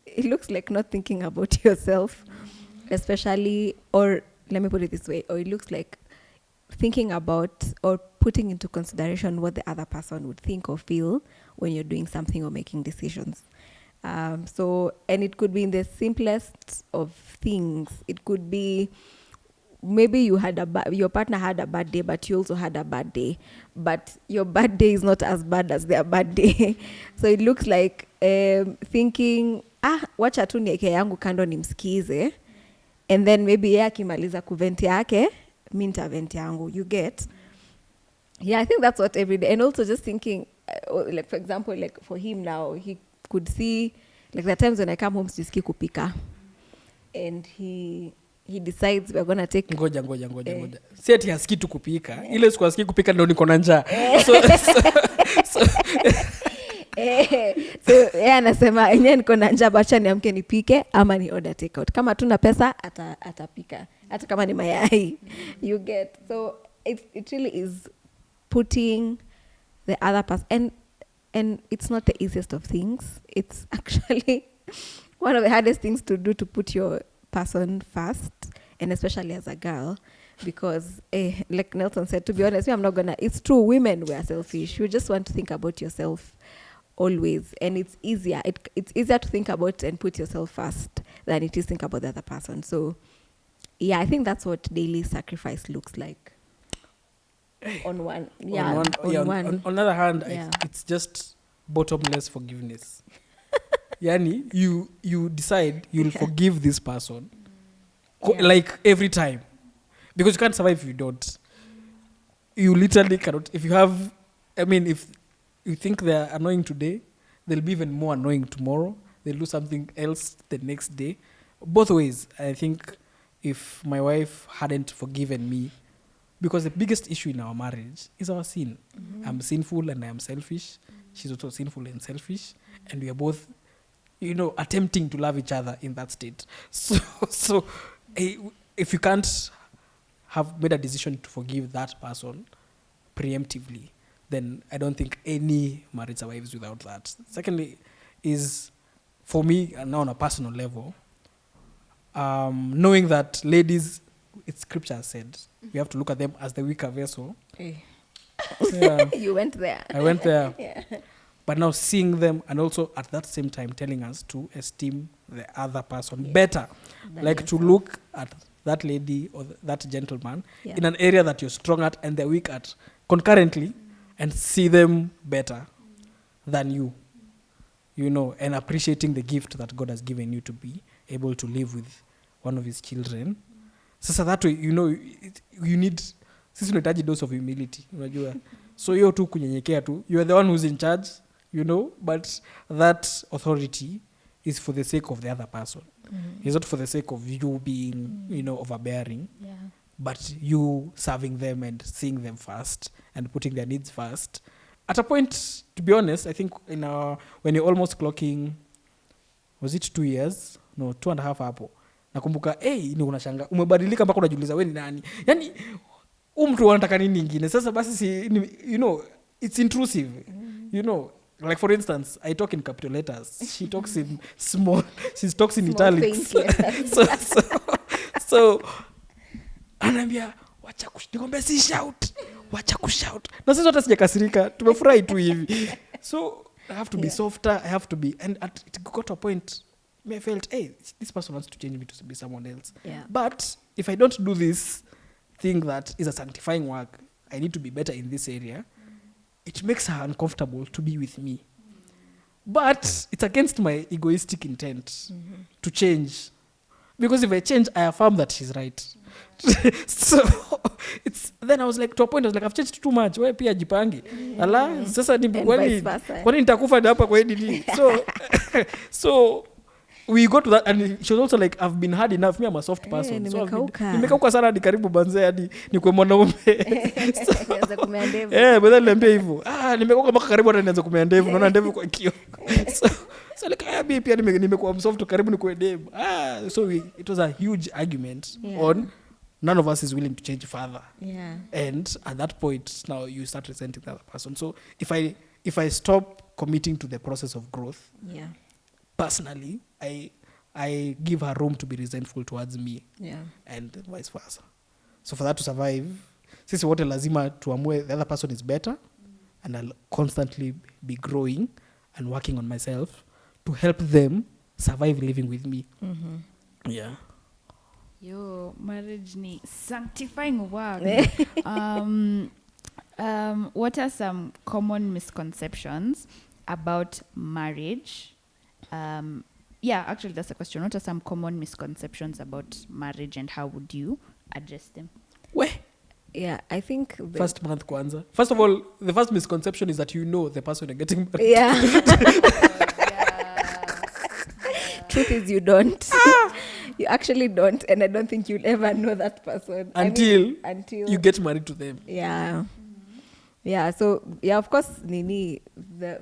it looks like not thinking about yourself, especially, or let me put it this way, or it looks like thinking about or putting into consideration what the other person would think or feel when you're doing something or making decisions. So, and it could be in the simplest of things. It could be maybe you had your partner had a bad day, but you also had a bad day, but your bad day is not as bad as their bad day. So it looks like thinking, wacha tu nieke yangu kando nimsikize, and then maybe yeye akimaliza kuventi yake, mimi nitaventi yangu. You get? Yeah, I think that's what every day. And also just thinking, like for example, like for him now, he could see, like the times when I come home sisikii kupika, and he decides we're gonna take ngoja si ati hasikii tu kupika, ile siku hasikii kupika ndio niko na njaa. So anasema yenyewe niko na njaa, bacha niamke nipike ama ni order take out. Kama tuna pesa atapika hata kama ni mayai. You get? So it really is putting the other person, and it's not the easiest of things. It's actually one of the hardest things to do, to put your person first, and especially as a girl, because like Nelson said, to be honest, it's true, women, we are selfish. You just want to think about yourself always, and it's easier to think about and put yourself first than it is think about the other person. So yeah, I think that's what daily sacrifice looks like. On one. On other hand, it's just bottomless forgiveness. Yani, you decide you'll forgive this person, like every time, because you can't survive if you don't. You literally cannot. If you have, if you think they're annoying today, they'll be even more annoying tomorrow. They'll do something else the next day. Both ways, I think if my wife hadn't forgiven me, because the biggest issue in our marriage is our sin. I'm sinful and I am selfish. She's also sinful and selfish. And we are both, attempting to love each other in that state. So if you can't have made a decision to forgive that person preemptively, then I don't think any marriage survives without that. Secondly, is for me, and now on a personal level, knowing that ladies, it's scripture said, we have to look at them as the weaker vessel. You went there. I went there. But now seeing them, and also at that same time telling us to esteem the other person better. Like to look at that lady or that gentleman in an area that you're strong at and they're weak at concurrently, and see them better than you, and appreciating the gift that God has given you to be able to live with one of his children. Sasa that way, you need, sisi unahitaji dose of humility, unajua. So hiyo tu kunyenyekea tu, you are the one who's in charge, but that authority is for the sake of the other person. It's not for the sake of you being, overbearing, but you serving them and seeing them first and putting their needs first. At a point, to be honest, I think when you're almost clocking, was it 2 years? No, 2.5 hapo. Nakumbuka, ni unashanga, umebadilika mpaka unajiuliza wewe ni nani? Yaani mtu anataka nini nyingine? Sasa basi it's intrusive. Like for instance, I talk in capital letters. She talks in small. She talks in italics. so anambia wacha nikwambia si shout. wacha kushout. Na sisi hata sijakasirika, tumefurahi tu hivi. So I have to be softer, I have to be, and it got to a point where I felt, hey, this person wants to change me to be someone else. Yeah. But if I don't do this thing that is a sanctifying work, I need to be better in this area, it makes her uncomfortable to be with me. But it's against my egoistic intent to change. Because if I change, I affirm that she's right. So it's then I was like, to a point I was like, I've changed too much. Why pia jipange? Ala, sasa ni kwani nitakufa hapa kwa nini? So we got to that, and she was also like, I've been hard enough. Me, I'm a soft person. Nimekauka sana hadi karibu banze hadi nikwe mwanaume. Nianze kumea ndevu. But then niambia hivyo. Nimekauka mpaka karibu hata nianze kumea ndevu. Naona ndevu kwa kio. So like, mimi pia nimekuwa soft karibu nikwe ndevu. So it was a huge argument on none of us is willing to change further. Yeah. And at that point, now you start resenting the other person. So if I stop committing to the process of growth, personally, I give her room to be resentful towards me, and vice versa. So for that to survive, sisi wote lazima tuamue the other person is better, and I'll constantly be growing and working on myself to help them survive living with me. Yeah. Yo, marriage ni sanctifying work. What are some common misconceptions about marriage? Actually, that's a question. What are some common misconceptions about marriage, and how would you address them? Yeah, I think first month kwanza. First of all, the first misconception is that the person you're getting married. Yeah. Truth is you don't. You actually don't, and I don't think you'll ever know that person until you get married to them. Yeah. Yeah, so of course the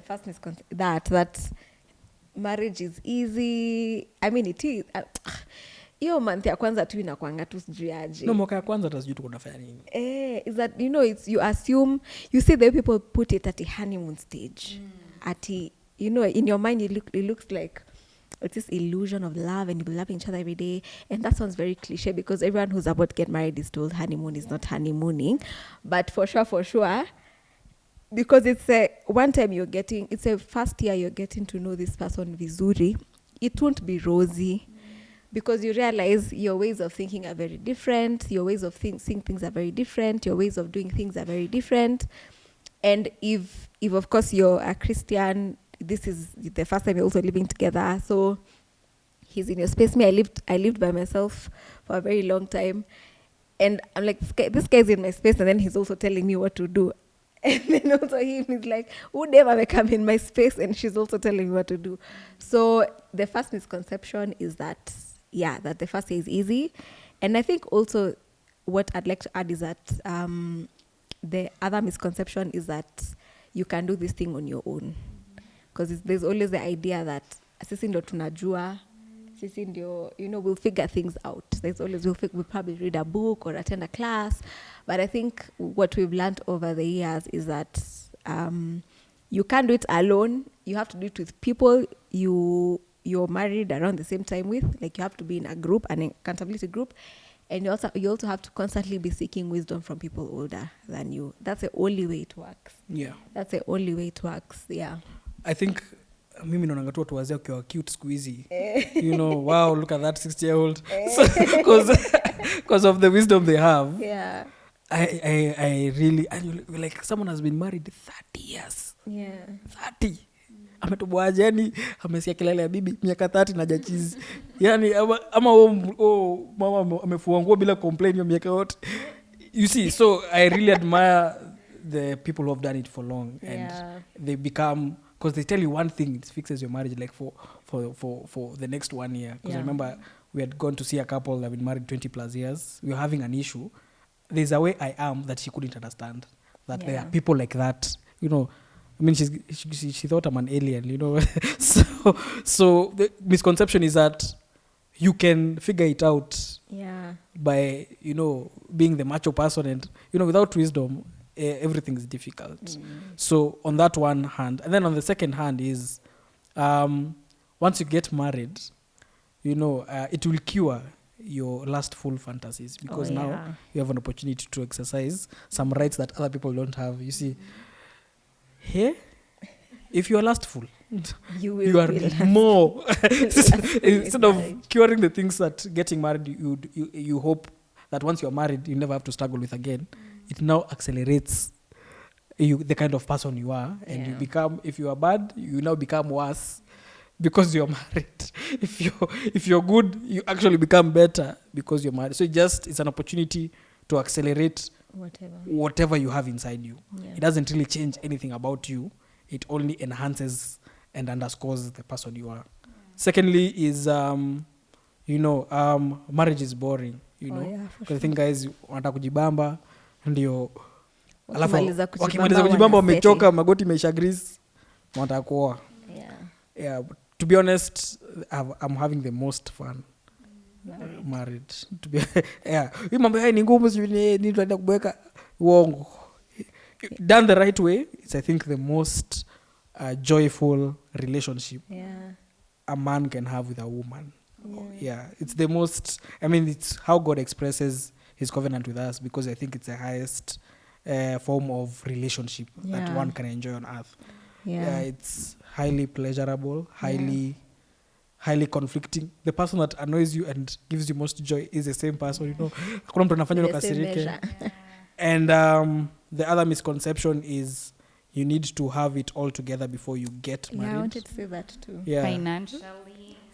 first misconception that marriage is easy. I mean, it is. Hiyo month ya kwanza tu inakuanga tu sijuaje. No, mwaka ya kwanza hata sijui tuko nafanya nini. Is that it's you assume, you see the way people put it at the honeymoon stage. In your mind it looks like it's this illusion of love, and you'll be loving each other every day, and that sounds very cliche because everyone who's about to get married is told honeymoon is not honeymooning. But for sure, because it's a first year you're getting to know this person vizuri, it won't be rosy, because you realize your ways of thinking are very different, your ways of seeing things are very different, your ways of doing things are very different. And if of course you're a Christian, this is the first time you're also living together, so he's in your space. Me, I lived by myself for a very long time, and I'm like, this guy's in my space, and then he's also telling me what to do. And then also he's like, would never come in my space, and she's also telling me what to do. So the first misconception is that the first year is easy. And I think also what I'd like to add is that the other misconception is that you can do this thing on your own. Because there's always the idea that sisi ndio tunajua, sisi ndio, we'll figure things out. There's always, we'll probably read a book or attend a class. But I think what we've learned over the years is that you can't do it alone. You have to do it with people you're married around the same time with. Like, you have to be in a group, an accountability group. And you also have to constantly be seeking wisdom from people older than you. That's the only way it works. Yeah. That's the only way it works. Yeah. I think mimi naonanga tu watu wazee ukiwa cute siku hizi. Wow, look at that 60-year-old. Because of the wisdom they have. Yeah. I really, and like, someone has been married 30 years. Yeah. 30. Ametoboaje, yani amesikia kelele ya bibi miaka 30 na jachizi. Yani ama mama amefua nguo bila complain hiyo miaka yote. You see, so I really admire the people who have done it for long, and they become, because they tell you one thing, it fixes your marriage like for the next 1 year. Because I remember we had gone to see a couple that have been married 20 plus years. We were having an issue. There's a way I am that she couldn't understand, that there are people like that, I mean, she thought I'm an alien, so the misconception is that you can figure it out by, being the macho person, and, without wisdom, everything is difficult. So on that one hand, and then on the second hand is, once you get married, it will cure your lustful fantasies, because now yeah. you have an opportunity to exercise some rights that other people don't have. You see, here, if you are lustful, You will you are be last- more in instead of marriage. curing the things that getting married you hope that once you're married you never have to struggle with again. It now accelerates you, the kind of person you are, and you Yeah. become, if you are bad, you now become worse because you're married. If you're good, you actually become better because you're married. So it's an opportunity to accelerate whatever you have inside you. Yeah. It doesn't really change anything about you. It only enhances and underscores the person you are. Secondly is marriage is boring, you know. Yeah, for Because I think guys wanataka kujibamba ndio alafu Wakimaliza wakimaliza kujibamba wanaseti. wamechoka, magoti imeisha grease, wanataka kuoa. Yeah. Yeah, to be honest, I'm having the most fun married. To be yeah, hii mambo haya ni ngumu, sijui ni tunaenda kubweka uongo. Done the right way, it's I think the most joyful relationship Yeah. a man can have with a woman. Yeah, it's the most, I mean, it's how God expresses his covenant with us, because I think it's the highest form of relationship that Yeah. one can enjoy on earth. Yeah. It's highly pleasurable, highly conflicting. The person that annoys you and gives you most joy is the same person, you know. Hakuna mtu anafanya The same ukasirike. measure. And the other misconception is you need to have it all together before you get married. Yeah, I wanted to say that too. Yeah.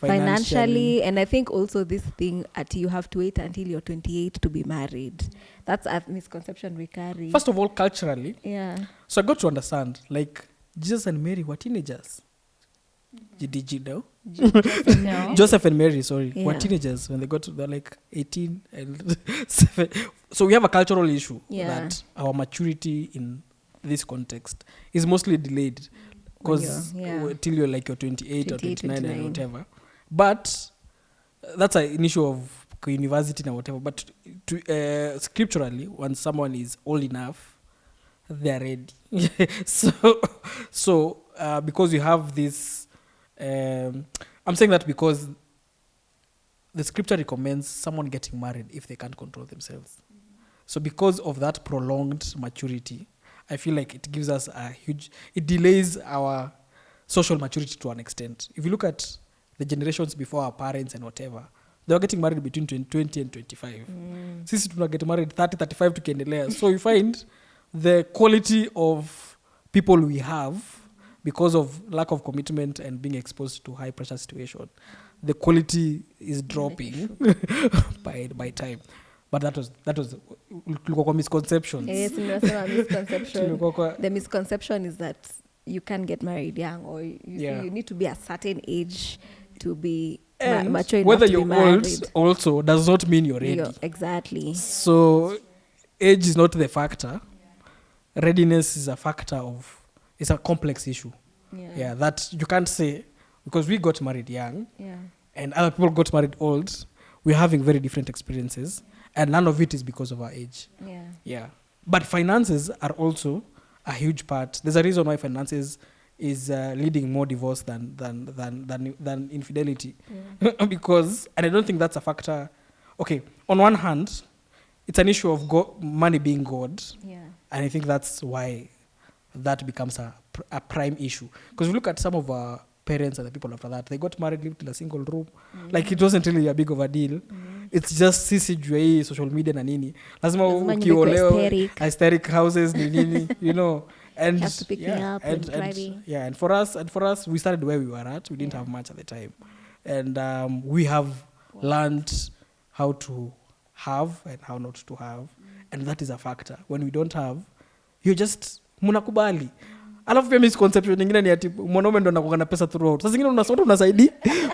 Financially, and I think also this thing at you have to wait until you're 28 to be married. That's a misconception we carry. First of all, culturally, Yeah. so I got to understand, like, Jesus and Mary were teenagers. Did you know? No. Joseph and Mary, sorry, were Yeah. teenagers when they they're like 18 and 7. So we have a cultural issue Yeah. that our maturity in this context is mostly delayed, because till you're like you're 28 or 29 and whatever. But that's an issue of university and whatever. But scripturally, when someone is old enough, they're ready. so because you have this, I'm saying that because the scripture recommends someone getting married if they can't control themselves. So because of that prolonged maturity, I feel like it gives us it delays our social maturity to an extent. If you look at the generations before our parents and whatever, they were getting married between 20 and 25. Sisi tuna get married 30, 35 tukiendelea. So you find the quality of people we have, because of lack of commitment and being exposed to high pressure situation, the quality is dropping by time. But that was tulikuwa kwa misconceptions. Yes, nimesema misconception. Tulikuwa kwa- The misconception is that you can't get married young, or you need to be a certain age to be and mature enough whether to be you're married. old also does not mean you're ready. Exactly. So age is not the factor. Readiness is a factor it's a complex issue. Yeah, that you can't say, because we got married young and other people got married old. We're having very different experiences, and none of it is because of our age. Yeah. But finances are also a huge part. There's a reason why finances is leading more divorce than infidelity. Because, and I don't think that's a factor. Okay, on one hand, it's an issue of money being God. And I think that's why that becomes a prime issue. Because we look at some of our parents and the people after that, they got married, lived in a single room. Like, it wasn't really a big of a deal. It's just sisi juu ya hii social media na nini. Lazima ukiolewa, aesthetic houses ni nini, you know. And have to pick me up and driving. Yeah, and for us, we started where we were at. We didn't have much at the time. And we have learned how to have and how not to have. And that is a factor. When we don't have, you just munakubali. Alafu pia misconception nyingine ni ati mwanaume ndo anakuwa na pesa throughout. Sasa zingine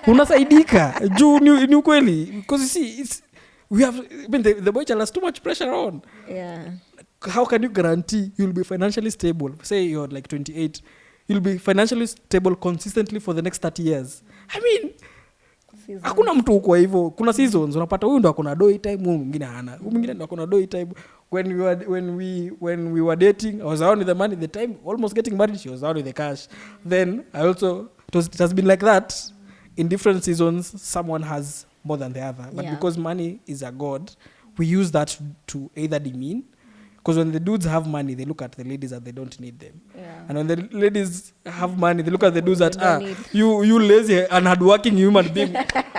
unasaidika juu ni ukweli, because you see the boy child has too much pressure on. How can you guarantee you'll be financially stable? Say you're like 28, you'll be financially stable consistently for the next 30 years. I mean, hakuna mtu uko hivyo. Kuna seasons unapata huyu ndo akona doi time, huyu mwingine hana. Huyu mwingine ndo akona doi time. When we were dating, I was around with the money. The time almost getting married, she was around with the cash. Then I also it has been like that in different seasons. Someone has more than the other. But Yeah. because money is a god, we use that to either demean. Because when the dudes have money, they look at the ladies that they don't need them. Yeah. And when the ladies have money, they look at the dudes that, They don't need. you lazy and hardworking human being,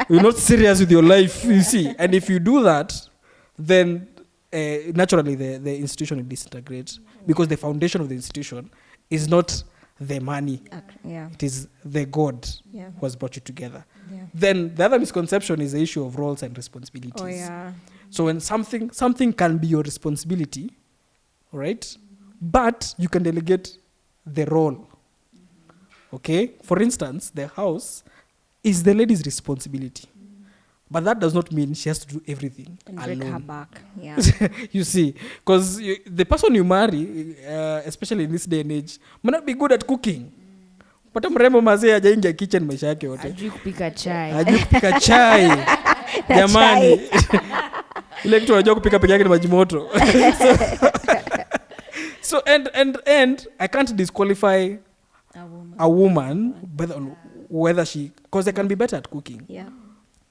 you're not serious with your life, you see. And if you do that, then naturally the institution will disintegrate, because the foundation of the institution is not the money. Yeah. It is the God Yeah. who has brought you together. Yeah. Then the other misconception is the issue of roles and responsibilities. Oh yeah. So when something can be your responsibility, right? But you can delegate the role. Okay? For instance, the house is the lady's responsibility. But that does not mean she has to do everything And break her alone. back. Yeah. You see, because the person you marry, especially in this day and age, might not be good at cooking. Pata mrembo mazee hajaingia kitchen maisha yake yote. Ajui kupika chai. Hajui kupika chai. Jamani. Ile kitu anajua kupika peke yake ni maji moto. So and I can't disqualify a woman whether she, because they can be better at cooking. Yeah.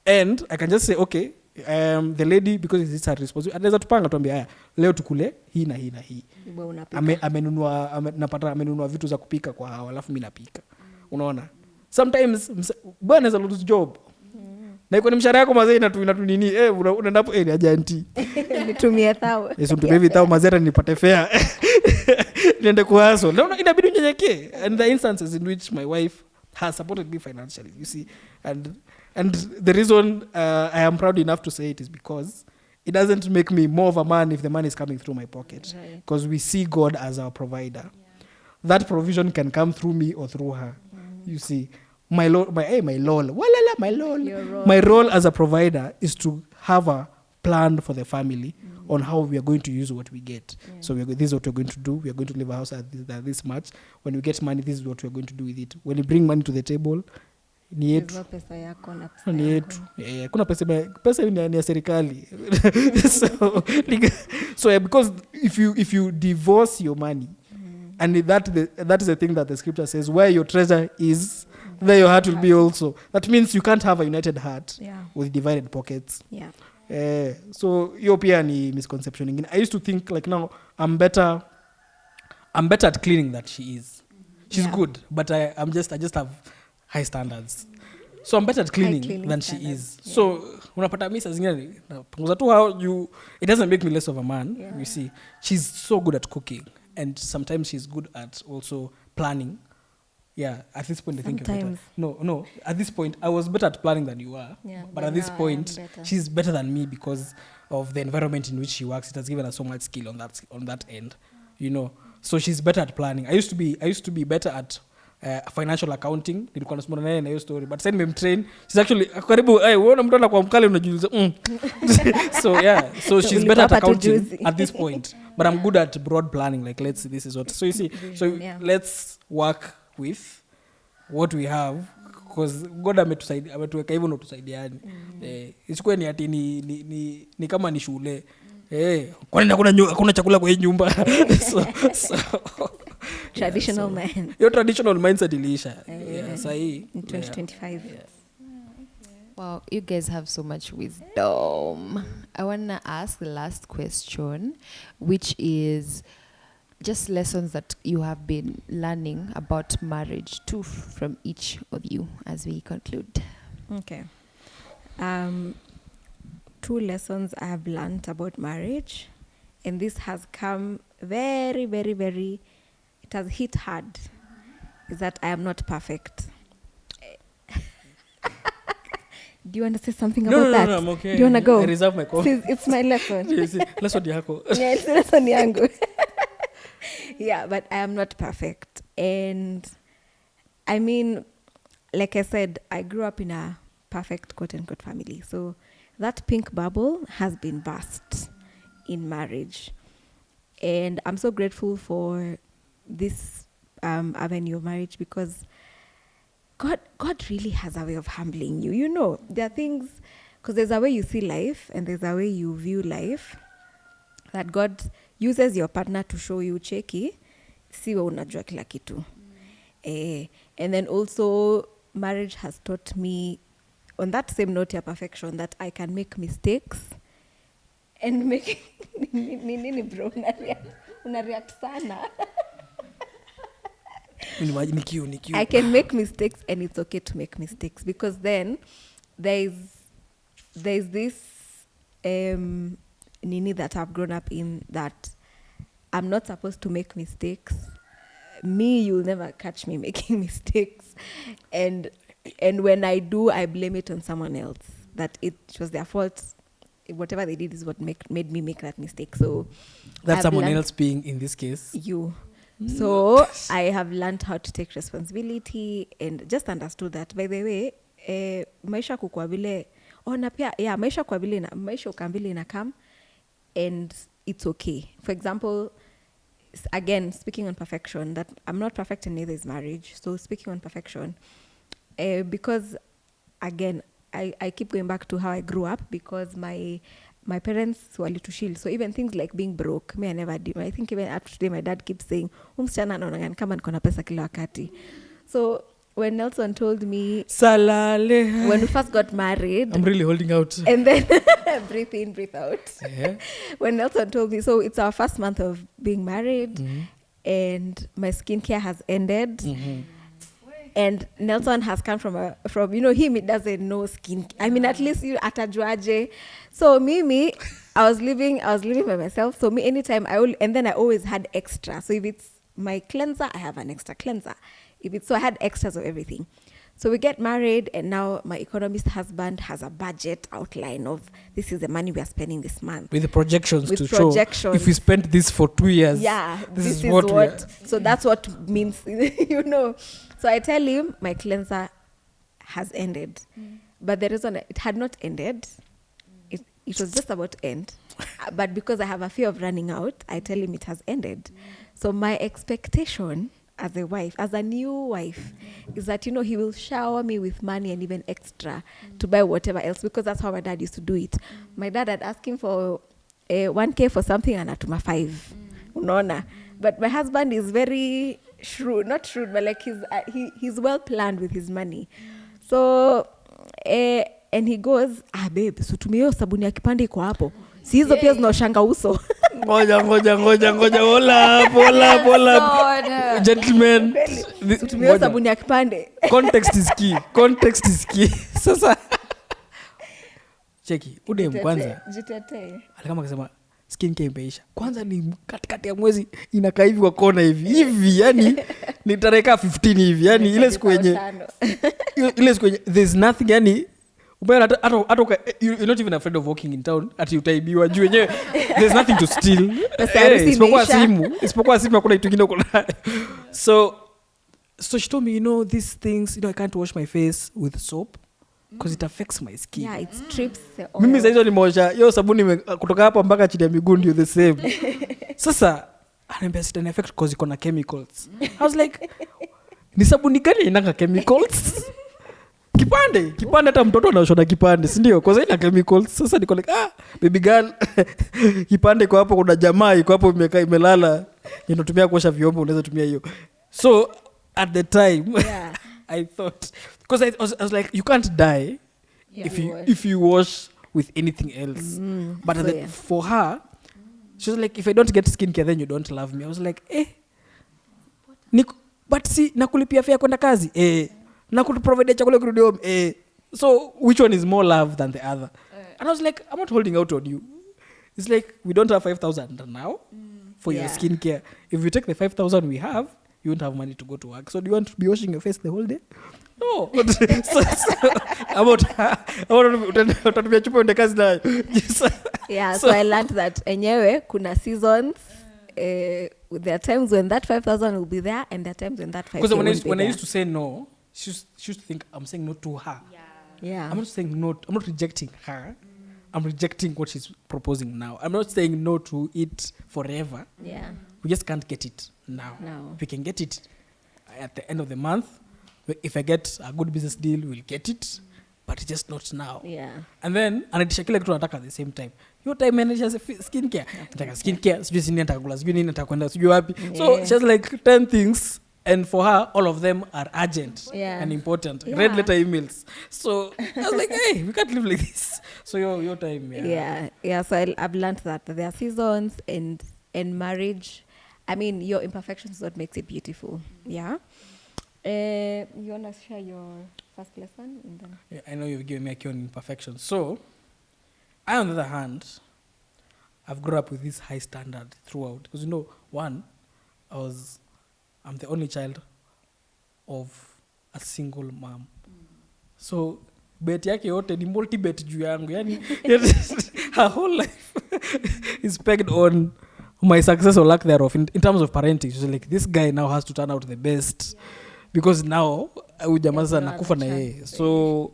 And I can just say, okay, the lady, because it's her responsibility, anaweza tupanga tuambia haya leo tukule hii na hii na hii. Wewe unapika. Amenunua vitu za kupika kwa hao, alafu mimi napika. Unaona? Sometimes bwana is a lot of job. Na iko ni mshahara yako mazee inatu nini unaenda hapo ni ajanti. Nitumie thao. Yesu mtumie vitao mazera nipate fare. Niende kuhaso. Naona inabidi unyenyekee. And the instances in which my wife has supported me financially, you see, and the reason I am proud enough to say it is because it doesn't make me more of a man if the money is coming through my pocket, because we see God as our provider. That provision can come through me or through her. You see, my lol, walala, my lol. My role as a provider is to have a plan for the family on how we are going to use what we get. So this is what we're going to do. We are going to leave a house at this much. When we get money, this is what we're going to do with it. When we bring money to the table, ni yetu. Pesa yako na pesa Ni yetu. Kuna pesa ni ya serikali. So because if you divorce your money, and that is the thing that the scripture says, where your treasure is, there your heart will be also. That means you can't have a united heart with divided pockets. Yeah. So hiyo pia ni misconception ingine. I used to think like now I'm better at cleaning than she is. She's good, but I just have high standards. So I'm better at cleaning than she is. Yeah. So unapata mimi saa zingine napunguza tu how it doesn't make me less of a man. You see, she's so good at cooking, and sometimes she's good at also planning. Yeah, at this point I think you're better. No, at this point I was better at planning than you are. Yeah, but at this point she's better than me because of the environment in which she works. It has given her so much skill on that end, you know. So she's better at planning. I used to be better at financial accounting. Nilikuwa nasoma naye na hiyo story, but sasa nimemtrain. She's actually karibu unaona mtu anakuwa mkali unajiuliza. So she's better at accounting at this point, but I'm good at broad planning, like this is what. So you see, let's work with what we have, because God ametuweka hivyo ndo tusaidiane. Isikuwe ni ati ni kama ni shule. Kwani hakuna chakula kwa hii nyumba. so traditional man. Your traditional mindset iliisha. Sahi in 2025. Wow, you guys have so much wisdom. I want to ask the last question, which is just lessons that you have been learning about marriage, two from each of you as we conclude. Okay. 2 lessons I have learned about marriage, and this has come very, very, very, it has hit hard, is that I am not perfect. Do you want to say something about that? No, I'm okay. Do you want to go? I reserve my comment. It's my lesson. Lesson yako. Yeah, it's lesson yangu. Yeah, but I am not perfect. And I mean, like I said, I grew up in a perfect quote-unquote family. So that pink bubble has been burst in marriage. And I'm so grateful for this avenue of marriage, because God really has a way of humbling you. You know, there are things, because there's a way you see life and there's a way you view life, that God uses your partner to show you cheki, siwe unajua kila kitu. And then also marriage has taught me, on that same note ya perfection, that I can make mistakes and make nini bro unareact sana. I can make mistakes, and it's okay to make mistakes, because then there's this nini that I've grown up in, that I'm not supposed to make mistakes. You'll never catch me making mistakes, and when I do, I blame it on someone else, that it was their fault. Whatever they did is what made me make that mistake. So that someone else being, in this case, you. So I have learned how to take responsibility, and just understood that, by the way, maisha kukua vile na pia maisha kwa vile maisha ukambili na come, and it's okay. For example, again, speaking on perfection, that I'm not perfect, and neither is marriage. So speaking on perfection, because again, I keep going back to how I grew up, because my parents were little shield. So even things like being broke, I never did. I think even up to today, my dad keeps saying, msichana anaonekana kama niko na pesa kila wakati. So when Nelson told me, Salale, when we first got married, I'm really holding out. And then breathe in, breathe out. Yeah. When Nelson told me, so it's our first month of being married, and my skincare has ended. And Nelson has come from him, it doesn't know skin. I mean, at least atajuaje. So Mimi, I was living by myself. So me, anytime and then I always had extra. So if it's my cleanser, I have an extra cleanser. So I had extras of everything. So we get married, and now my economist husband has a budget outline of, this is the money we are spending this month. With the projections show, if we spent this for 2 years, this is what so that's what means, So I tell him, my cleanser has ended. But the reason it had not ended, it was just about to end. But because I have a fear of running out, I tell him it has ended. So my expectation as a wife, as a new wife, is that, he will shower me with money and even extra to buy whatever else, because that's how my dad used to do it. My dad had asked him for 1K for something, and anatuma 5. Unaona? But my husband is very shrewd, not shrewd, but like he's well planned with his money. So, and he goes, babe, so tumio sabuni ya kipande iko hapo. Si hizo pia zinaoshanga uso. Ngoja. Hola. Gentlemen. Tumio sabuni ya kipande. Context is key. Sasa. Cheki, udem kwanza. Jitetee. Alikama akasema skincare imeisha. Kwanza ni katikati ya mwezi inakaa hivi kwa kona hivi, yani ni tarehe 15 hivi, yani ile siku yenye there's nothing, yani you're not even afraid of walking in town ati utaibiwa juu yenyewe, there's nothing to steal. Isipokuwa simu hakuna kitu kingine uko nayo. So she told me, these things, I can't wash my face with soap because it affects my skin. Yeah, it strips the oil. Mimi sasa nimeosha hiyo sabuni kutoka hapa mpaka chini ya miguu ndio the same. Sasa ananiambia sita affect because iko na chemicals. I was like, ni sabuni gani inanga chemicals? Kipande hata mtoto anaosha na kipande, si ndio? Kwa sababu ina chemicals. Sasa niko like, baby girl, kipande kwa hapo, kuna jamaa iko hapo imekaa imelala, inatumia kuosha vyombo, unaweza tumia hiyo. So at the time, I thought, because I was like, you can't die if you wash with anything else. But for her, she was like, if I don't get skincare, then you don't love me. I was like, but see, nakulipia fare kwenda kazi, nakuprovide chakula kurudi home, so which one is more love than the other? And I was like, I'm not holding out on you. It's like, we don't have 5,000 now for your skincare. If you take the 5,000 we have, you won't have money to go to work. So do you want to be washing your face the whole day? No. Utatumia chupa uende kazi nayo. So I learned that enyewe kuna seasons. There are times when that 5,000 will be there, and there are times when that 5,000 will be there. Because when I used to say no, she used to think I'm saying no to her. Yeah. I'm not saying no. I'm not rejecting her. I'm rejecting what she's proposing now. I'm not saying no to it forever. Yeah. We just can't get it now. We can get it at the end of the month. If I get a good business deal, we'll get it, but just not now. Yeah. And then anatisha kile kitu nataka at the same time. Your time manager skincare. Nataka skincare, sijui sini nataka kula, sijui nini nataka kwenda, sijui wapi. So she has like 10 things And for her, all of them are urgent Yeah. and important. Yeah. Red letter emails. So I was like, hey, we can't live like this. So your time, Yeah. So I've learned that there are seasons and marriage. I mean, your imperfections is what makes it beautiful. Yeah. You wanna share your first lesson? And then Yeah, I know you've given me a cue on imperfection. So I, on the other hand, I've grown up with this high standard throughout. Because one, I'm the only child of a single mom. So bet yake yote ni multi-bet juu yangu. Yani, her whole life is pegged on my success or lack thereof in terms of parenting. She's like, this guy now has to turn out the best. Because now, ujamaa sasa nakufa na yeye. So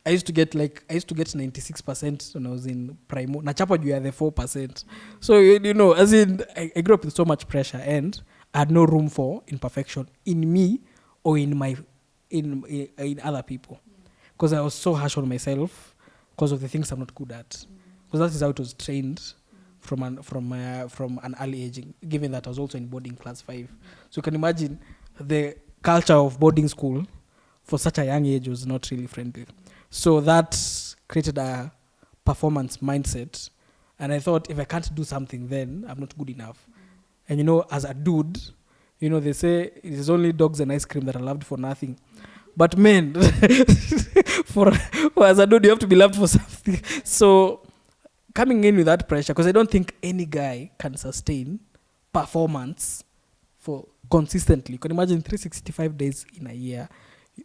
I used to get 96% when I was in primo. Nachapa juu ya the 4%. So, as in, I grew up with so much pressure and I had no room for imperfection in me or in other people. Because I was so harsh on myself because of the things I'm not good at. Because that is how it was trained from an early age, given that I was also in boarding class 5. So you can imagine the culture of boarding school for such a young age was not really friendly. So that created a performance mindset. And I thought, if I can't do something, then I'm not good enough. And as a dude, they say it is only dogs and ice cream that are loved for nothing. But men, for as a dude, you have to be loved for something. So coming in with that pressure, because I don't think any guy can sustain performance for consistently. You can imagine 365 days in a year.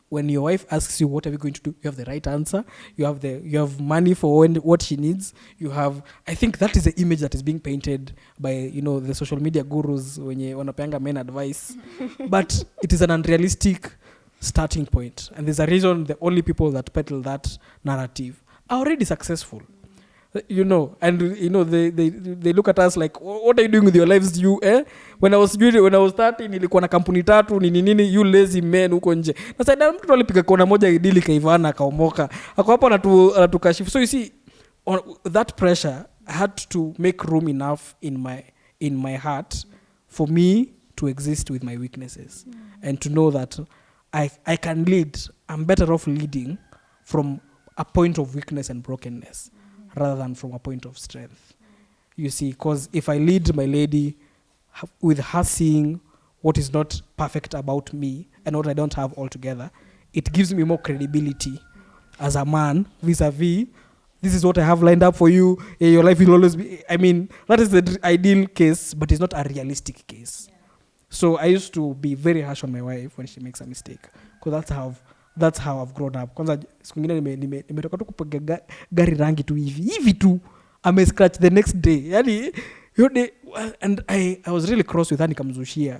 When your wife asks you, what are we going to do? You have the right answer. You have money for what she needs. I think that is the image that is being painted by, the social media gurus when you wanapanga men advice. But it is an unrealistic starting point. And there's a reason the only people that peddle that narrative are already successful. And they look at us like, what are you doing with your lives? When I was 30 nilikuwa na kampuni 3 nini you lazy men huko nje. Na sasa mtu alipiga kona moja idili kaivana kaomoka. Ako hapo anatukashifu. So you see, on that pressure, I had to make room enough in my heart for me to exist with my weaknesses and to know that I can lead. I'm better off leading from a point of weakness and brokenness rather than from a point of strength. You see, because if I lead my lady with her seeing what is not perfect about me and what I don't have altogether, it gives me more credibility as a man vis-a-vis, this is what I have lined up for you. Your life will always be, that is the ideal case, but it's not a realistic case. So I used to be very harsh on my wife when she makes a mistake, because that's how I've grown up. Kwanza siku nyingine nimetoka tu kupiga gari rangi tu hivi tu ame scratch the next day. Yani yote, and I was really cross with her, nikamzushia.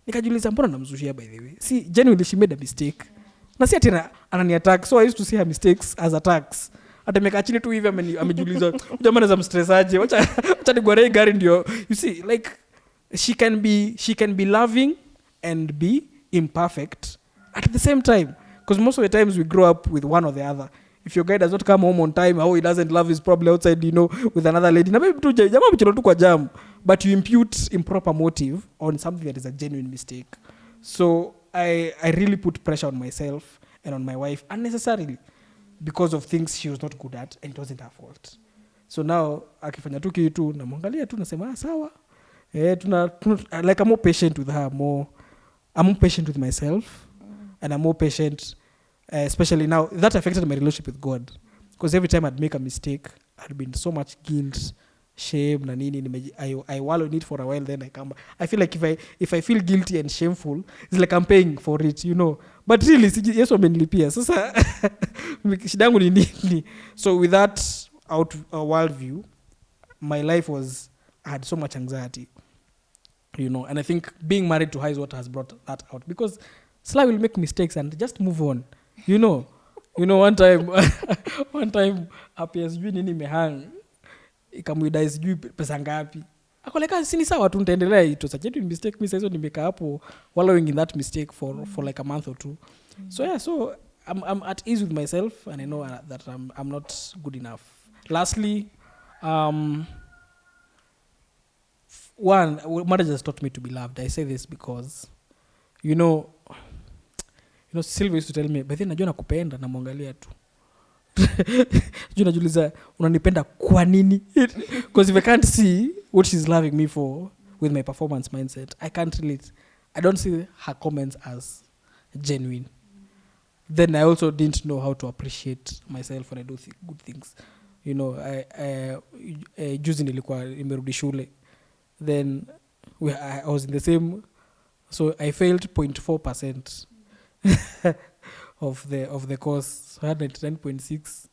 Nikajiuliza mbona namzushia by the way? See, genuinely she made a mistake. Na si ati anani attack. So I used to see her mistakes as attacks. Hata meka chini tu hivi amejiuliza jamaa anaweza mstress aje. Acha nigware gari ndio. You see, like she can be loving and be imperfect at the same time. Because most of the times we grow up with one or the other. If your guy does not come home on time, he doesn't love his probably outside, with another lady. Na maybe tu jamaa mchelo tu kwa jam, but you impute improper motive on something that is a genuine mistake. So I really put pressure on myself and on my wife unnecessarily because of things she was not good at and it wasn't her fault. So now akifanya tu kitu namwangalia tu nasema sawa. Like I'm more patient with her, I'm more patient with myself, and I'm more patient, especially now. That affected my relationship with God, because every time I'd make a mistake, I'd be in so much guilt, shame, na nini. I wallow in it for a while, then I come back. I feel like if I feel guilty and shameful, it's like I'm paying for it, But really, yes, wamenilipia. Sasa shida yangu ni nini? So with that worldview, my life I had so much anxiety. And I think being married to her is what has brought that out, because Sly will make mistakes and just move on. One time apia sijui nini mehang ikamwida sijui pesa ngapi. Akoleka sini sawa tu nitaendelea, it was a genuine mistake. Mimi sasa nimeka hapo wallowing in that mistake for like a month or two. So I'm at ease with myself, and I know that I'm not good enough. Lastly, one, marriage has taught me to be loved. I say this because you know Sylvia used to tell me, but then najua nakupenda na mwangalia tu. Najuliza unanipenda kwa nini? Because if I can't see what she's loving me for with my performance mindset, I can't relate. I don't see her comments as genuine. Then I also didn't know how to appreciate myself when I do good things. Juzi nilikuwa nimerudi shule. Then I was in the same, so I failed 0.4% of the course. So I had 99.6.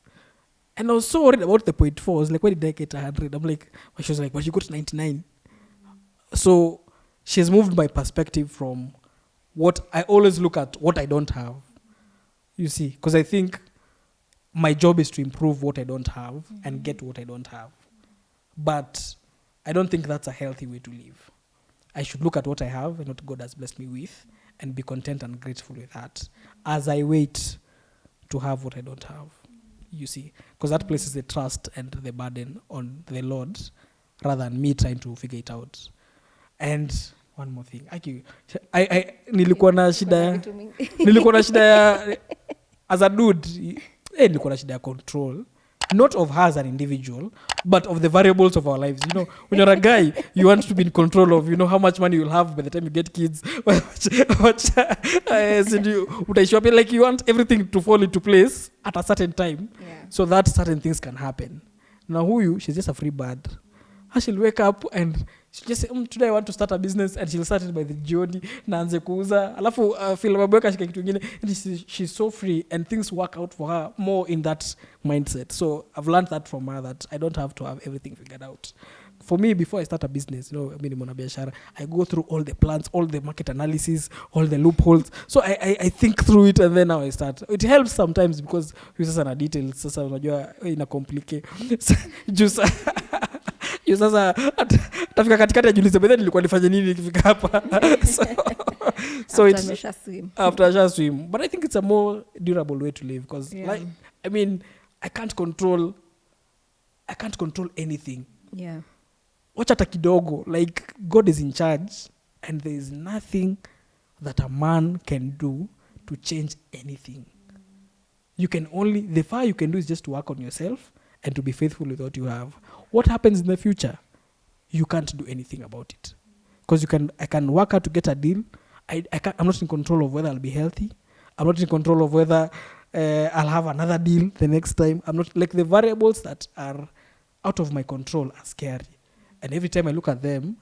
And I was so worried about the 0.4. I was like, why did I get 100? I'm like, she was like, but you got 99. So she's moved my perspective from what I always look at, what I don't have. You see, because I think my job is to improve what I don't have and get what I don't have. But I don't think that's a healthy way to live. I should look at what I have and what God has blessed me with and be content and grateful with that as I wait to have what I don't have. You see, because that places the trust and the burden on the Lord rather than me trying to figure it out. And one more thing. Nilikuwa na shida ya as a dude, nilikuwa na shida ya control. Not of her as an individual, but of the variables of our lives. When you're a guy, you want to be in control of, how much money you'll have by the time you get kids. Like you want everything to fall into place at a certain time, so that certain things can happen. Now, she's just a free bird. She'll wake up and she'll just say, today I want to start a business, and she'll start it by the jioni, naanze kuuza, alafu feel mabweka shika kitu kingine, and she's so free and things work out for her more in that mindset. So I've learned that from her, that I don't have to have everything figured out. For me, before I start a business, I go through all the plans, all the market analysis, all the loopholes. So I think through it, and then now I start. It helps sometimes because you sasa na details, sasa unajua ina complicate. Just sasa tafika katikati ya julize bado nilikuwa nifanye nini nikifika hapa. So it's after I swim. But I think it's a more durable way to live, because I can't control anything. Yeah. Wacha hata kidogo, like God is in charge, and there is nothing that a man can do to change anything. The far you can do is just to work on yourself and to be faithful with what you have. What happens in the future, you can't do anything about it. Because I can work out to get a deal. I'm not in control of whether I'll be healthy. I'm not in control of whether I'll have another deal the next time. I'm not, like, the variables that are out of my control are scary. And every time I look at them,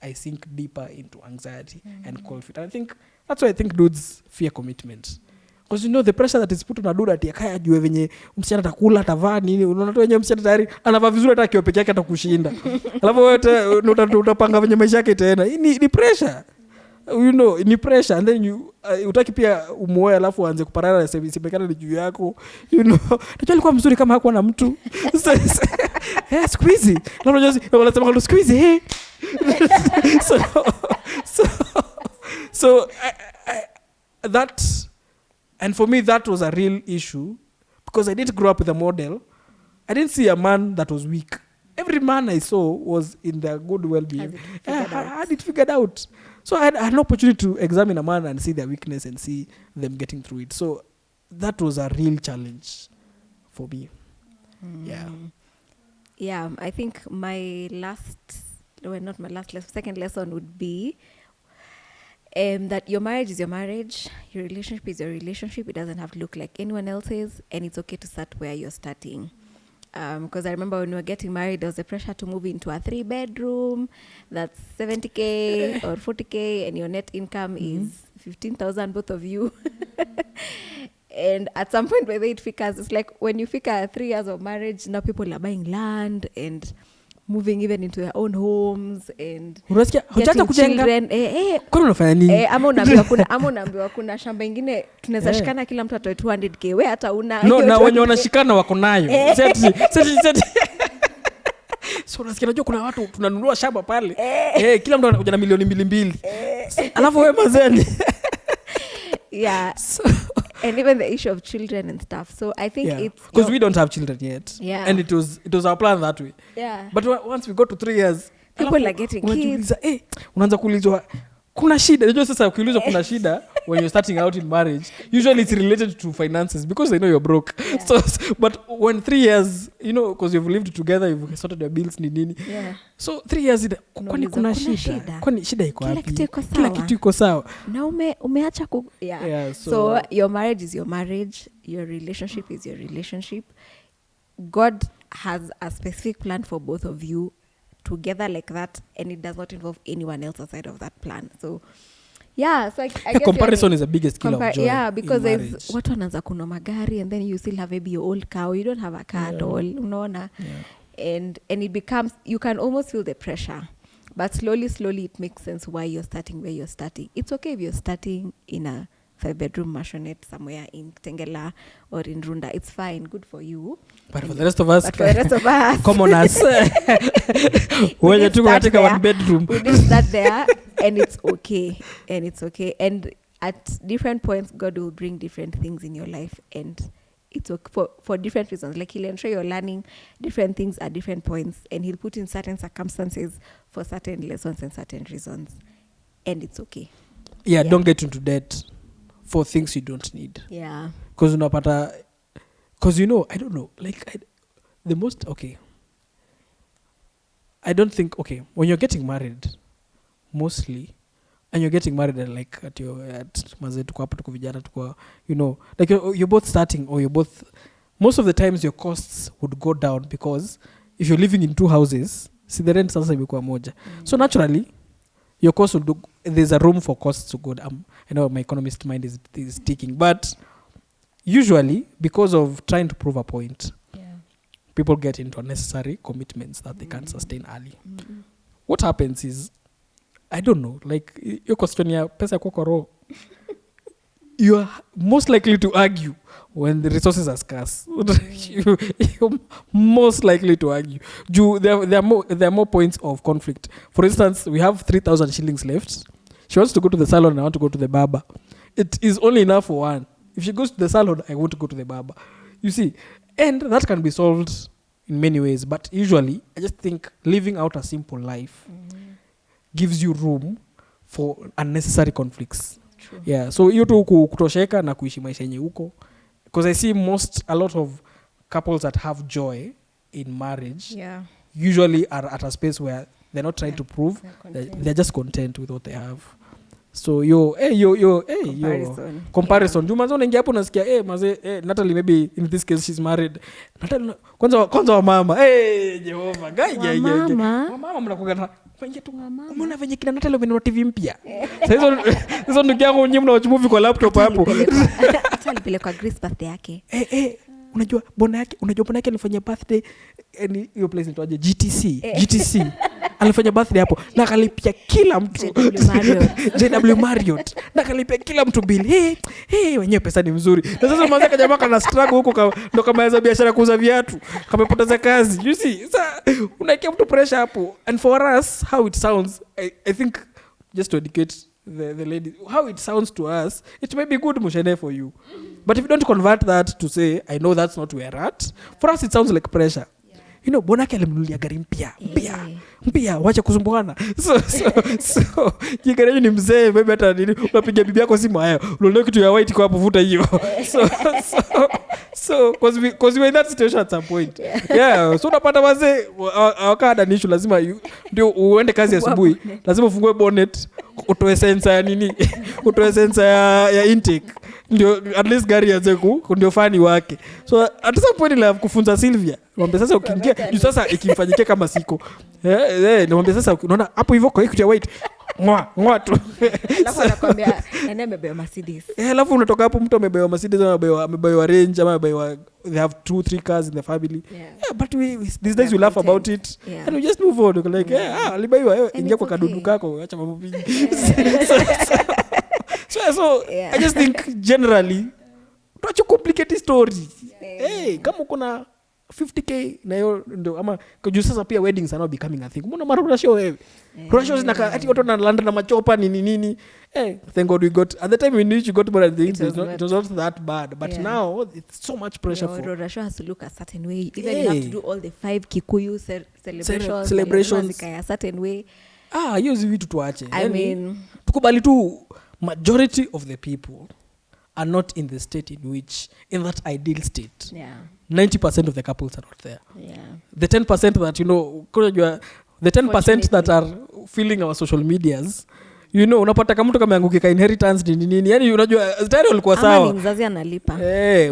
I sink deeper into anxiety and conflict. And I think that's why I think dudes fear commitment. Because the pressure that is put on a dude ati akaya juu venye msichana atakula atavaa nini, unaona tu wenye msichana tayari anavaa vizuri hata akiwa peke yake atakushinda. Alafu wewe utapanga venye maisha yake tena. Ni pressure. Ni pressure, and then utaki pia umuoe alafu aanze kuparana na semekana ni juu yako. Najua alikuwa mzuri kama hakuwa na mtu. Squeezy. Wanasema squeezy. So that, and for me that was a real issue, because I didn't grow up with a model. I didn't see a man that was weak. Every man I saw was in their good well-being. I had it figured out. So I had an opportunity to examine a man and see their weakness and see them getting through it. So that was a real challenge for me. Yeah, I think second lesson would be that your marriage is your marriage, your relationship is your relationship. It doesn't have to look like anyone else's, and it's okay to start where you're starting. Because I remember when we were getting married, there was a pressure to move into a 3-bedroom that's 70K or 40K, and your net income is 15,000, both of you. And at some point, whether it figures, it's like when you figure 3 years of marriage, now people are buying land and moving even into their own homes and getting children. Ama unaambiwa kuna shamba ingine tunaweza shikana kila mtu atoe 200K. Wewe hata una. No, na wenye wanashikana wako nayo. Seti. So unasikia najua kuna watu tunanunua shamba pale. Kila mtu anakuja na milioni 2. Alafu wewe mazeni. Yeah. And even the issue of children and stuff. So I think it's because we don't have children yet. Yeah. And it was our plan that way. Yeah. But once we got to 3 years, people are getting kids. Unaanza kuulizwa kuna shida. Unajua sasa ukiulizwa kuna shida when you're starting out in marriage, usually it's related to finances because they know you're broke. Yeah. So but when 3 years, you know, because you've lived together, you've sorted your bills nini. Yeah. So 3 years kwani Unauliza, kuna kuna shida? shida? Kwani shida iko Kila wapi? kitu iko Kila sawa. kitu iko sawa. Na umeacha yeah. Yeah, So your marriage is your marriage, your relationship is your relationship. God has a specific plan for both of you together like that, and it does not involve anyone else outside of that plan. So yeah, so I guess comparison is the biggest killer of joy. Yeah, because in there's watu wanaanza kununua magari and then you still have maybe your old car, you don't have a car at all, unaona. And it becomes, you can almost feel the pressure, but slowly it makes sense why you're starting where you're starting. It's okay if you're starting in a 5-bedroom maisonette somewhere in Tengela or in Runda. It's fine, good for you. But for the rest of us, commoners, we when you took take a 1 bedroom, we did start there, and it's okay. And at different points, God will bring different things in your life, and it's okay for different reasons. Like he'll ensure you're learning different things at different points, and he'll put in certain circumstances for certain lessons and certain reasons, and it's okay. Yeah, don't get into debt for things you don't need. Yeah. Because you know, I don't know, like the most, okay, I don't think, okay, when you're getting married, mostly, and you're getting married like at maze tuko hapa tuko vijana tuko, you know, like you're both starting, or you're both, most of the times your costs would go down, because if you're living in 2 houses, see the rent sasa imekuwa moja. So naturally, your cost will do, there's a room for costs to go down. I know my economist mind is ticking, but usually because of trying to prove a point, people get into unnecessary commitments that they can't sustain early. What happens is, I don't know, like your question ya pesa kwa roho, you are most likely to argue when the resources are scarce. You're most likely to argue. There are more points of conflict. For instance, we have 3,000 shillings left. She wants to go to the salon and I want to go to the barber. It is only enough for one. If she goes to the salon, I want to go to the barber. You see, and that can be solved in many ways. But usually, I just think living out a simple life gives you room for unnecessary conflicts. True. Yeah, so hiyo tu kutosheka na kuishi maisha yenye huko. Because I see a lot of couples that have joy in marriage usually are at a space where they're not trying to prove, they're just content with what they have. So comparison. Juu manzo unaingia hapo unasikia maze Natalie, maybe in this case she's married. Natalie kwanza wa mama. Jehova, gai. Mama mnakuga kwenye tu. Umeona venye kina Natalie wamenunua TV mpya. Sasa hizo ndugu yangu nyinyi mnawatch movie kwa laptop hapo. Hata alipelekwa Grace birthday yake. Unajua bona yake alifanya birthday hiyo place inaitwaje GTC alifanya birthday hapo na kalipia kila mtu JW Marriott na kalipia kila mtu bill. Wenyewe pesa ni mzuri. Na sasa mwanzo jamaa kana struggle huko ndo kama hizo biashara kuuza viatu kamepoteza kazi. You see, sasa unakia mtu pressure hapo. And for us, how it sounds, I think, just to educate the lady, how it sounds to us, it may be good mushene for you, but if you don't convert that to say, I know that's not where we're at, for us it sounds like pressure. You know, bonake alimnunulia gari mpya wacha kusumbuana. So kigari ni mzee, maybe hata nini unapiga bibi yako simu haya unaona kitu ya white kwa hapo, vuta hiyo. So because we in that situation at some point. So unapata wazee wakada nishu, lazima ndio uende kazi asubuhi, lazima ufungue bonnet, utoe sensor ya nini, utoe sensor ya intake, ndio at least gari yaanze ndio fani wake. So at some point la kufunza Sylvia, mwambie sasa ukiingia juu sasa ikimfanyikia kama siko mwambie sasa unaona hapo hivyo kwa kitu ya white mwa tu, alafu anakuambia nani amebeba Mercedes, alafu unatoka hapo mtu amebeba Mercedes ama amebeba Range ama amebeba, they have 2-3 cars in the family. But these days we laugh about it and we just move on, like alibaiwa ingia kwa kadudu kako, acha mambo mingi. So I just think generally don't you complicate the story. Kama kuna 50k na hiyo ndio, ama kujua sasa pia weddings are now becoming a thing. Mbona mara show wewe shows zinaka ati watu na London na machopa nini. Thank God we got at the time we knew you got more things. It was not that bad, but now it's so much pressure for the show has to look a certain way. Even you have to do all the 5 Kikuyu celebrations like a certain way. hiyo zi vitu tuache. I mean, tukubali tu majority of the people are not in the state in which, in that ideal state. yeah. 90% of the couples are not there. Yeah. The 10% that, you know, the 10% that are filling our social medias, you know, unapata kama mtu kama angukika inheritance nini, yani unajua tayari walikuwa sawa. Ama ni mzazi analipa.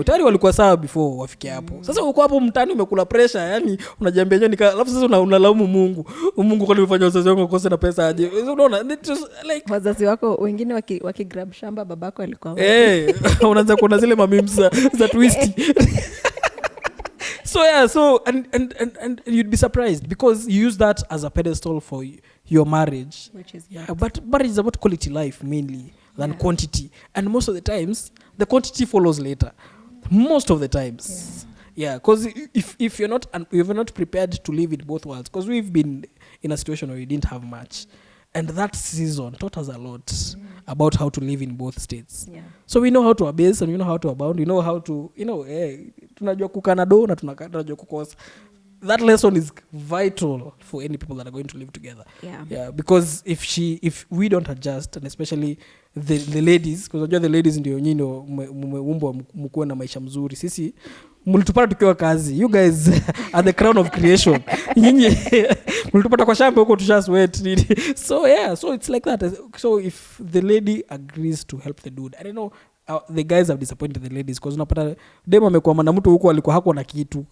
Tayari walikuwa sawa before wafike hapo. Sasa uko hapo mtani umekula pressure, yani unajiambia nyo alafu sasa unalaumu Mungu. Mungu kwa nini ufanye wazazi wangu wakose na pesa aje? Unaona, like wazazi wako wengine wakigrab shamba babako alikuwa unaanza kuona zile memes za twist. So and you'd be surprised because you use that as a pedestal for your marriage, which is but marriage is about quality life mainly than quantity, and most of the times the quantity follows later, most of the times. Because if you're not prepared to live in both worlds, because we've been in a situation where we didn't have much, and that season taught us a lot about how to live in both states. So we know how to abase and we know how to abound. We know how to, tunajua kukanado na tunajua kukosa. That lesson is vital for any people that are going to live together. Because if we don't adjust, and especially the ladies, because the ladies ndio nyinyi umeumbwa mkuwe na maisha mzuri. Sisi mlitupata tukiwa kazi. You guys are the crown of creation. Nyinyi mlitupata kwa shamba huko tusha sweat. So it's like that. So if the lady agrees to help the dude, I don't know, the guys have disappointed the ladies because unapata demo amekuwa na mtu huko alikuwa hako na kitu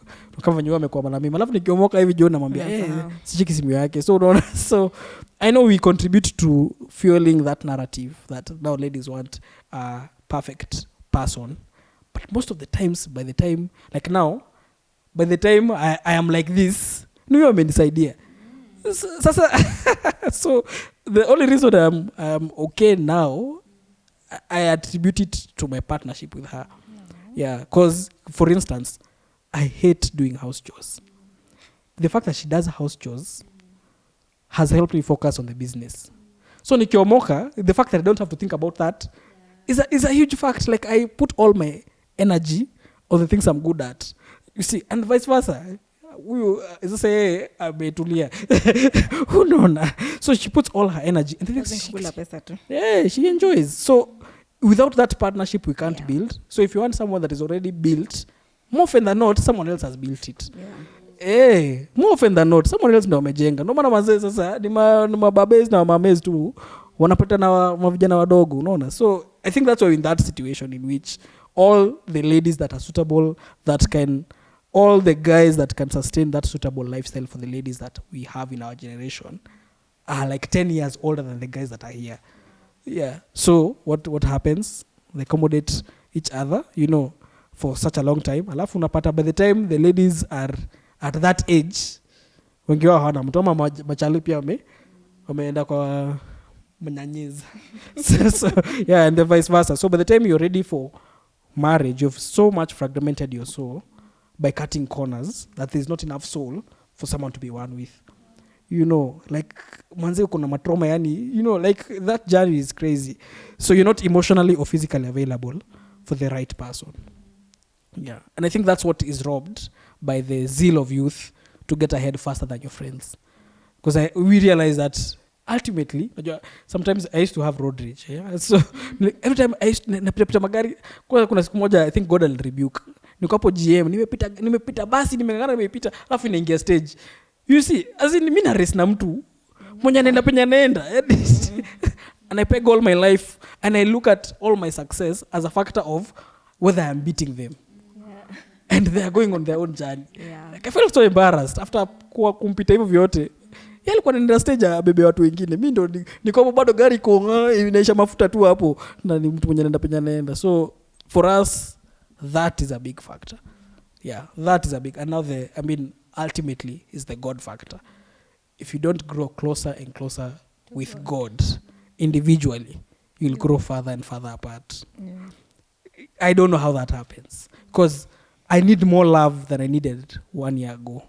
kama venyewe amekuwa na mimi, alafu nikiomoka hivi jioni namwambia sichiki simu yake. So unaona, so I know we contribute to fueling that narrative that now ladies want a perfect person, but most of the times by the time I am like this, niyo amenisaidia sasa. So the only reason I'm okay now, I attribute it to my partnership with her. Because for instance, I hate doing house chores. The fact that she does house chores has helped me focus on the business. So nikiomoka, the fact that I don't have to think about that is a huge fact. Like I put all my energy on the things I'm good at. You see, and vice versa. Say ametulia. Unaona. So she puts all her energy and she enjoys. So without that partnership we can't build. So if you want someone that is already built, more often than not someone else has built it. More often than not someone else ndio amejenga. Ndio maana mazee sasa ni mababes na mamez tu wanapata na mavijana wadogo, unaona. So I think that's why in that situation in which all the ladies that are suitable, all the guys that can sustain that suitable lifestyle for the ladies that we have in our generation are like 10 years older than the guys that are here. So what happens? They accommodate each other, for such a long time. Alafu unapata by the time the ladies are at that age, wengi wao hawana mtu ama machali pia wameenda kwa mnyanyiza. And the vice versa. So by the time you're ready for marriage, you've so much fragmented your soul by cutting corners that there's not enough soul for someone to be one with. Like manze uko na matrauma yani, like that journey is crazy. So you're not emotionally or physically available for the right person. And I think that's what is robbed by the zeal of youth to get ahead faster than your friends. Because we realize that ultimately, sometimes I used to have road rage. So every time I used napita magari, kuna siku moja I think God will rebuke. Niko hapo GM, nimepita basi, nimeng'ang'ana nimepita, alafu inaingia stage. You see, as in mimi na race na mtu mwenye anaenda penye anaenda. And I peg all my life and I look at all my success as a factor of whether I'm beating them. And they are going on their own journey. Like I felt so embarrassed after kumpita hivyo vyote. Yeye alikuwa anaenda stage abebe watu wengine. Mimi ndo niko hapo bado gari inaisha mafuta tu hapo na ni mtu mwenye anaenda penye anaenda. So for us that is a big factor. That is a big, and now ultimately is the God factor. If you don't grow closer and closer with God individually, you'll grow further and further apart. I don't know how that happens because I need more love than I needed 1 year ago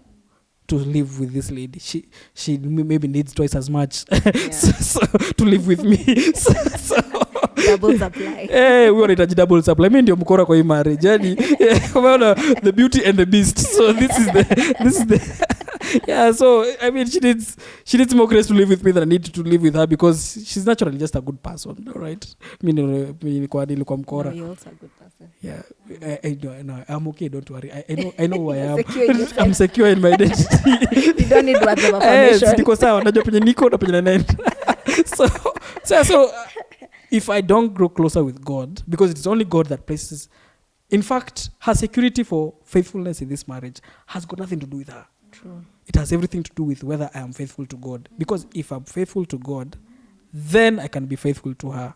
to live with this lady. She maybe needs twice as much so, to live with me. so double supply. We wanahitaji double supply. Mimi ndio mkora kwa hii marriage. Yani umeona the beauty and the beast. So this is the Yeah, so I mean, she needs more grace to live with me than I need to live with her, because she's naturally just a good person, all right? Mimi nilikuwa No, mkora. you're also a good person. Yeah, I know. I'm okay. Don't worry. I know who I am. Secure in yourself. I'm secure in my identity. You don't need words of Yes, affirmation. niko sawa. Najua penye niko na penye naenda. So if I don't grow closer with God, because it's only God that places. In fact, her security for faithfulness in this marriage has got nothing to do with her. True. It has everything to do with whether I am faithful to God. Because if I'm faithful to God, then I can be faithful to her.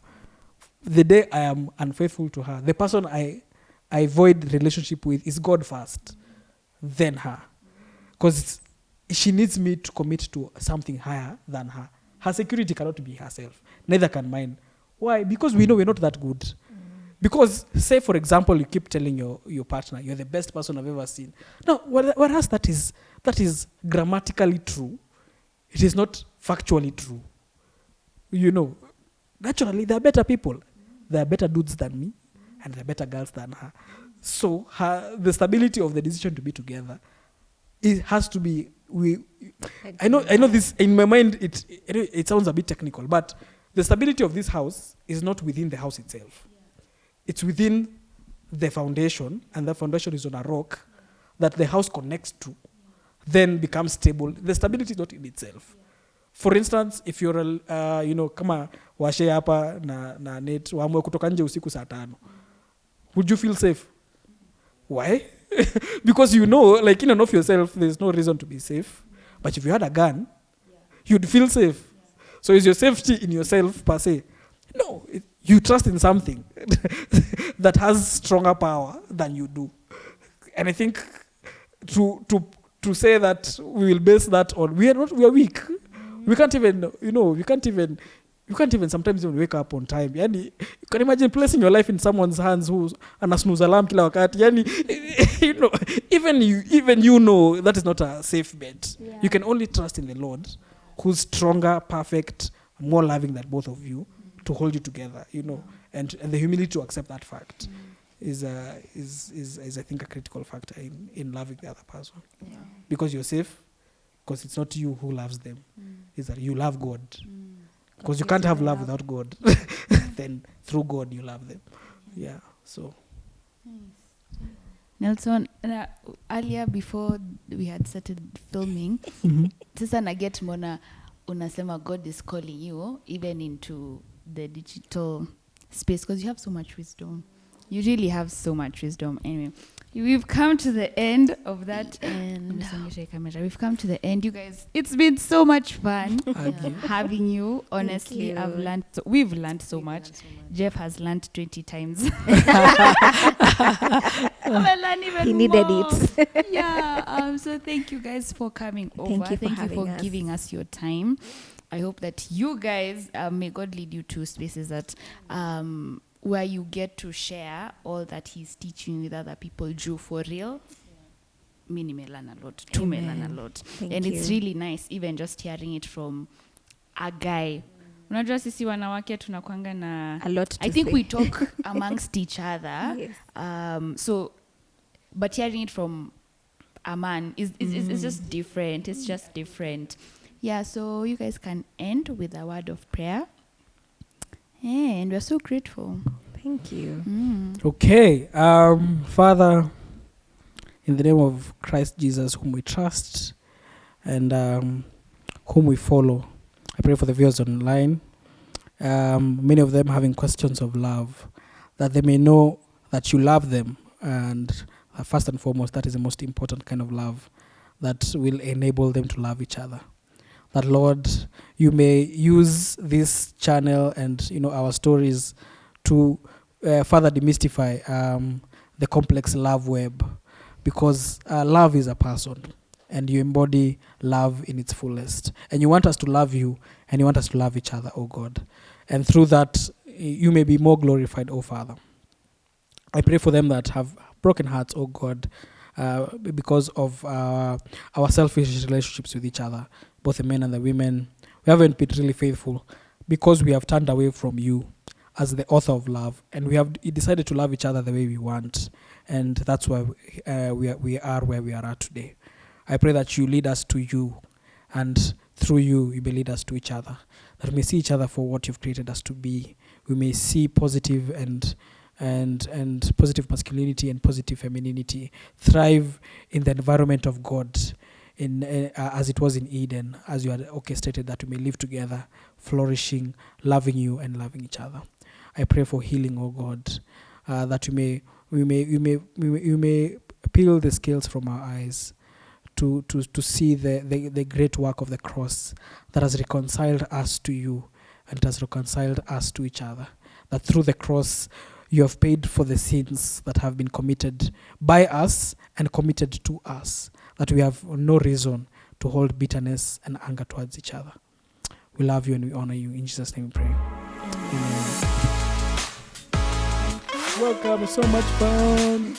The day I am unfaithful to her, the person I avoid relationship with is God first, then her. Because she needs me to commit to something higher than her. Her security cannot be herself. Neither can mine. Why? Because we know we're not that good. Because, say, for example, you keep telling your partner, you're the best person I've ever seen. No, whereas that is grammatically true, it is not factually true. You know, naturally, there are better people. There are better dudes than me, and there are better girls than her. So the stability of the decision to be together, it has to be. I know this in my mind. It sounds a bit technical, but the stability of this house is not within the house itself. It's within the foundation, and the foundation is on a rock that the house connects to, then becomes stable. The stability is not in itself. For instance, if you're kama washe hapa na net waamue kutoka nje usiku saa 5, would you feel safe? Why? Because you know, like in and of yourself, there's no reason to be safe. But if you had a gun, you'd feel safe. So is your safety in yourself per se? No, you trust in something that has stronger power than you do. And I think to say that we will base that on, we are weak. We can't even, sometimes even wake up on time. Yani, you can imagine placing your life in someone's hands who's ana snooze alarm kila wakati. Yani, even you know that is not a safe bet. Yeah. You can only trust in the Lord, who's stronger, perfect, more loving than both of you, to hold you together, and the humility to accept that fact is I think a critical factor in loving the other person. Yeah. Because you're safe, because it's not you who loves them, it's that you love God. Because you can't have love without God. Then through God you love them. Yeah. So Nelson, earlier before we had started filming, sasa na get mona unasema God is calling you even into the digital space, because you have so much wisdom. You really have so much wisdom. Anyway, we've come to the end of that. And we've come to the end, you guys. It's been so much fun having you. Honestly, we've learned so much. Jeff has learned 20 times. He needed it. Yeah. So thank you guys for coming over. Thank you for giving us your time. I hope that you guys, may God lead you to spaces that where you get to share all that he's teaching with other people, Jew, for real. Me nimelan a lot, tu melan a lot. And it's really nice, even just hearing it from a guy. Unajua sisi wanawake tunakuanga na a lot to I think say. we talk amongst each other. Yes. So, but hearing it from a man is just different. It's just different. Yeah, so you guys can end with a word of prayer. And we're so grateful. Thank you. Okay. Father, in the name of Christ Jesus, whom we trust and whom we follow, I pray for the viewers online, many of them having questions of love, that they may know that you love them, and first and foremost, that is the most important kind of love that will enable them to love each other. That, Lord, you may use this channel and our stories to further demystify the complex love web, because love is a person, and you embody love in its fullest. And you want us to love you, and you want us to love each other, oh God. And through that, you may be more glorified, oh Father. I pray for them that have broken hearts, oh God, because of our selfish relationships with each other, both the men and the women. We haven't been really faithful because we have turned away from you as the author of love, and we have decided to love each other the way we want. And that's why we are where we are at today. I pray that you lead us to you, and through you, you may lead us to each other. That we may see each other for what you've created us to be. We may see positive and positive masculinity and positive femininity thrive in the environment of God, in as it was in Eden, as you had orchestrated, that we may live together, flourishing, loving you and loving each other. I pray for healing, oh God, that we may peel the scales from our eyes to see the great work of the cross that has reconciled us to you and it has reconciled us to each other. That through the cross, you have paid for the sins that have been committed by us and committed to us, that we have no reason to hold bitterness and anger towards each other. We love you and we honor you. In Jesus' name we pray. Amen. Welcome, so much fun.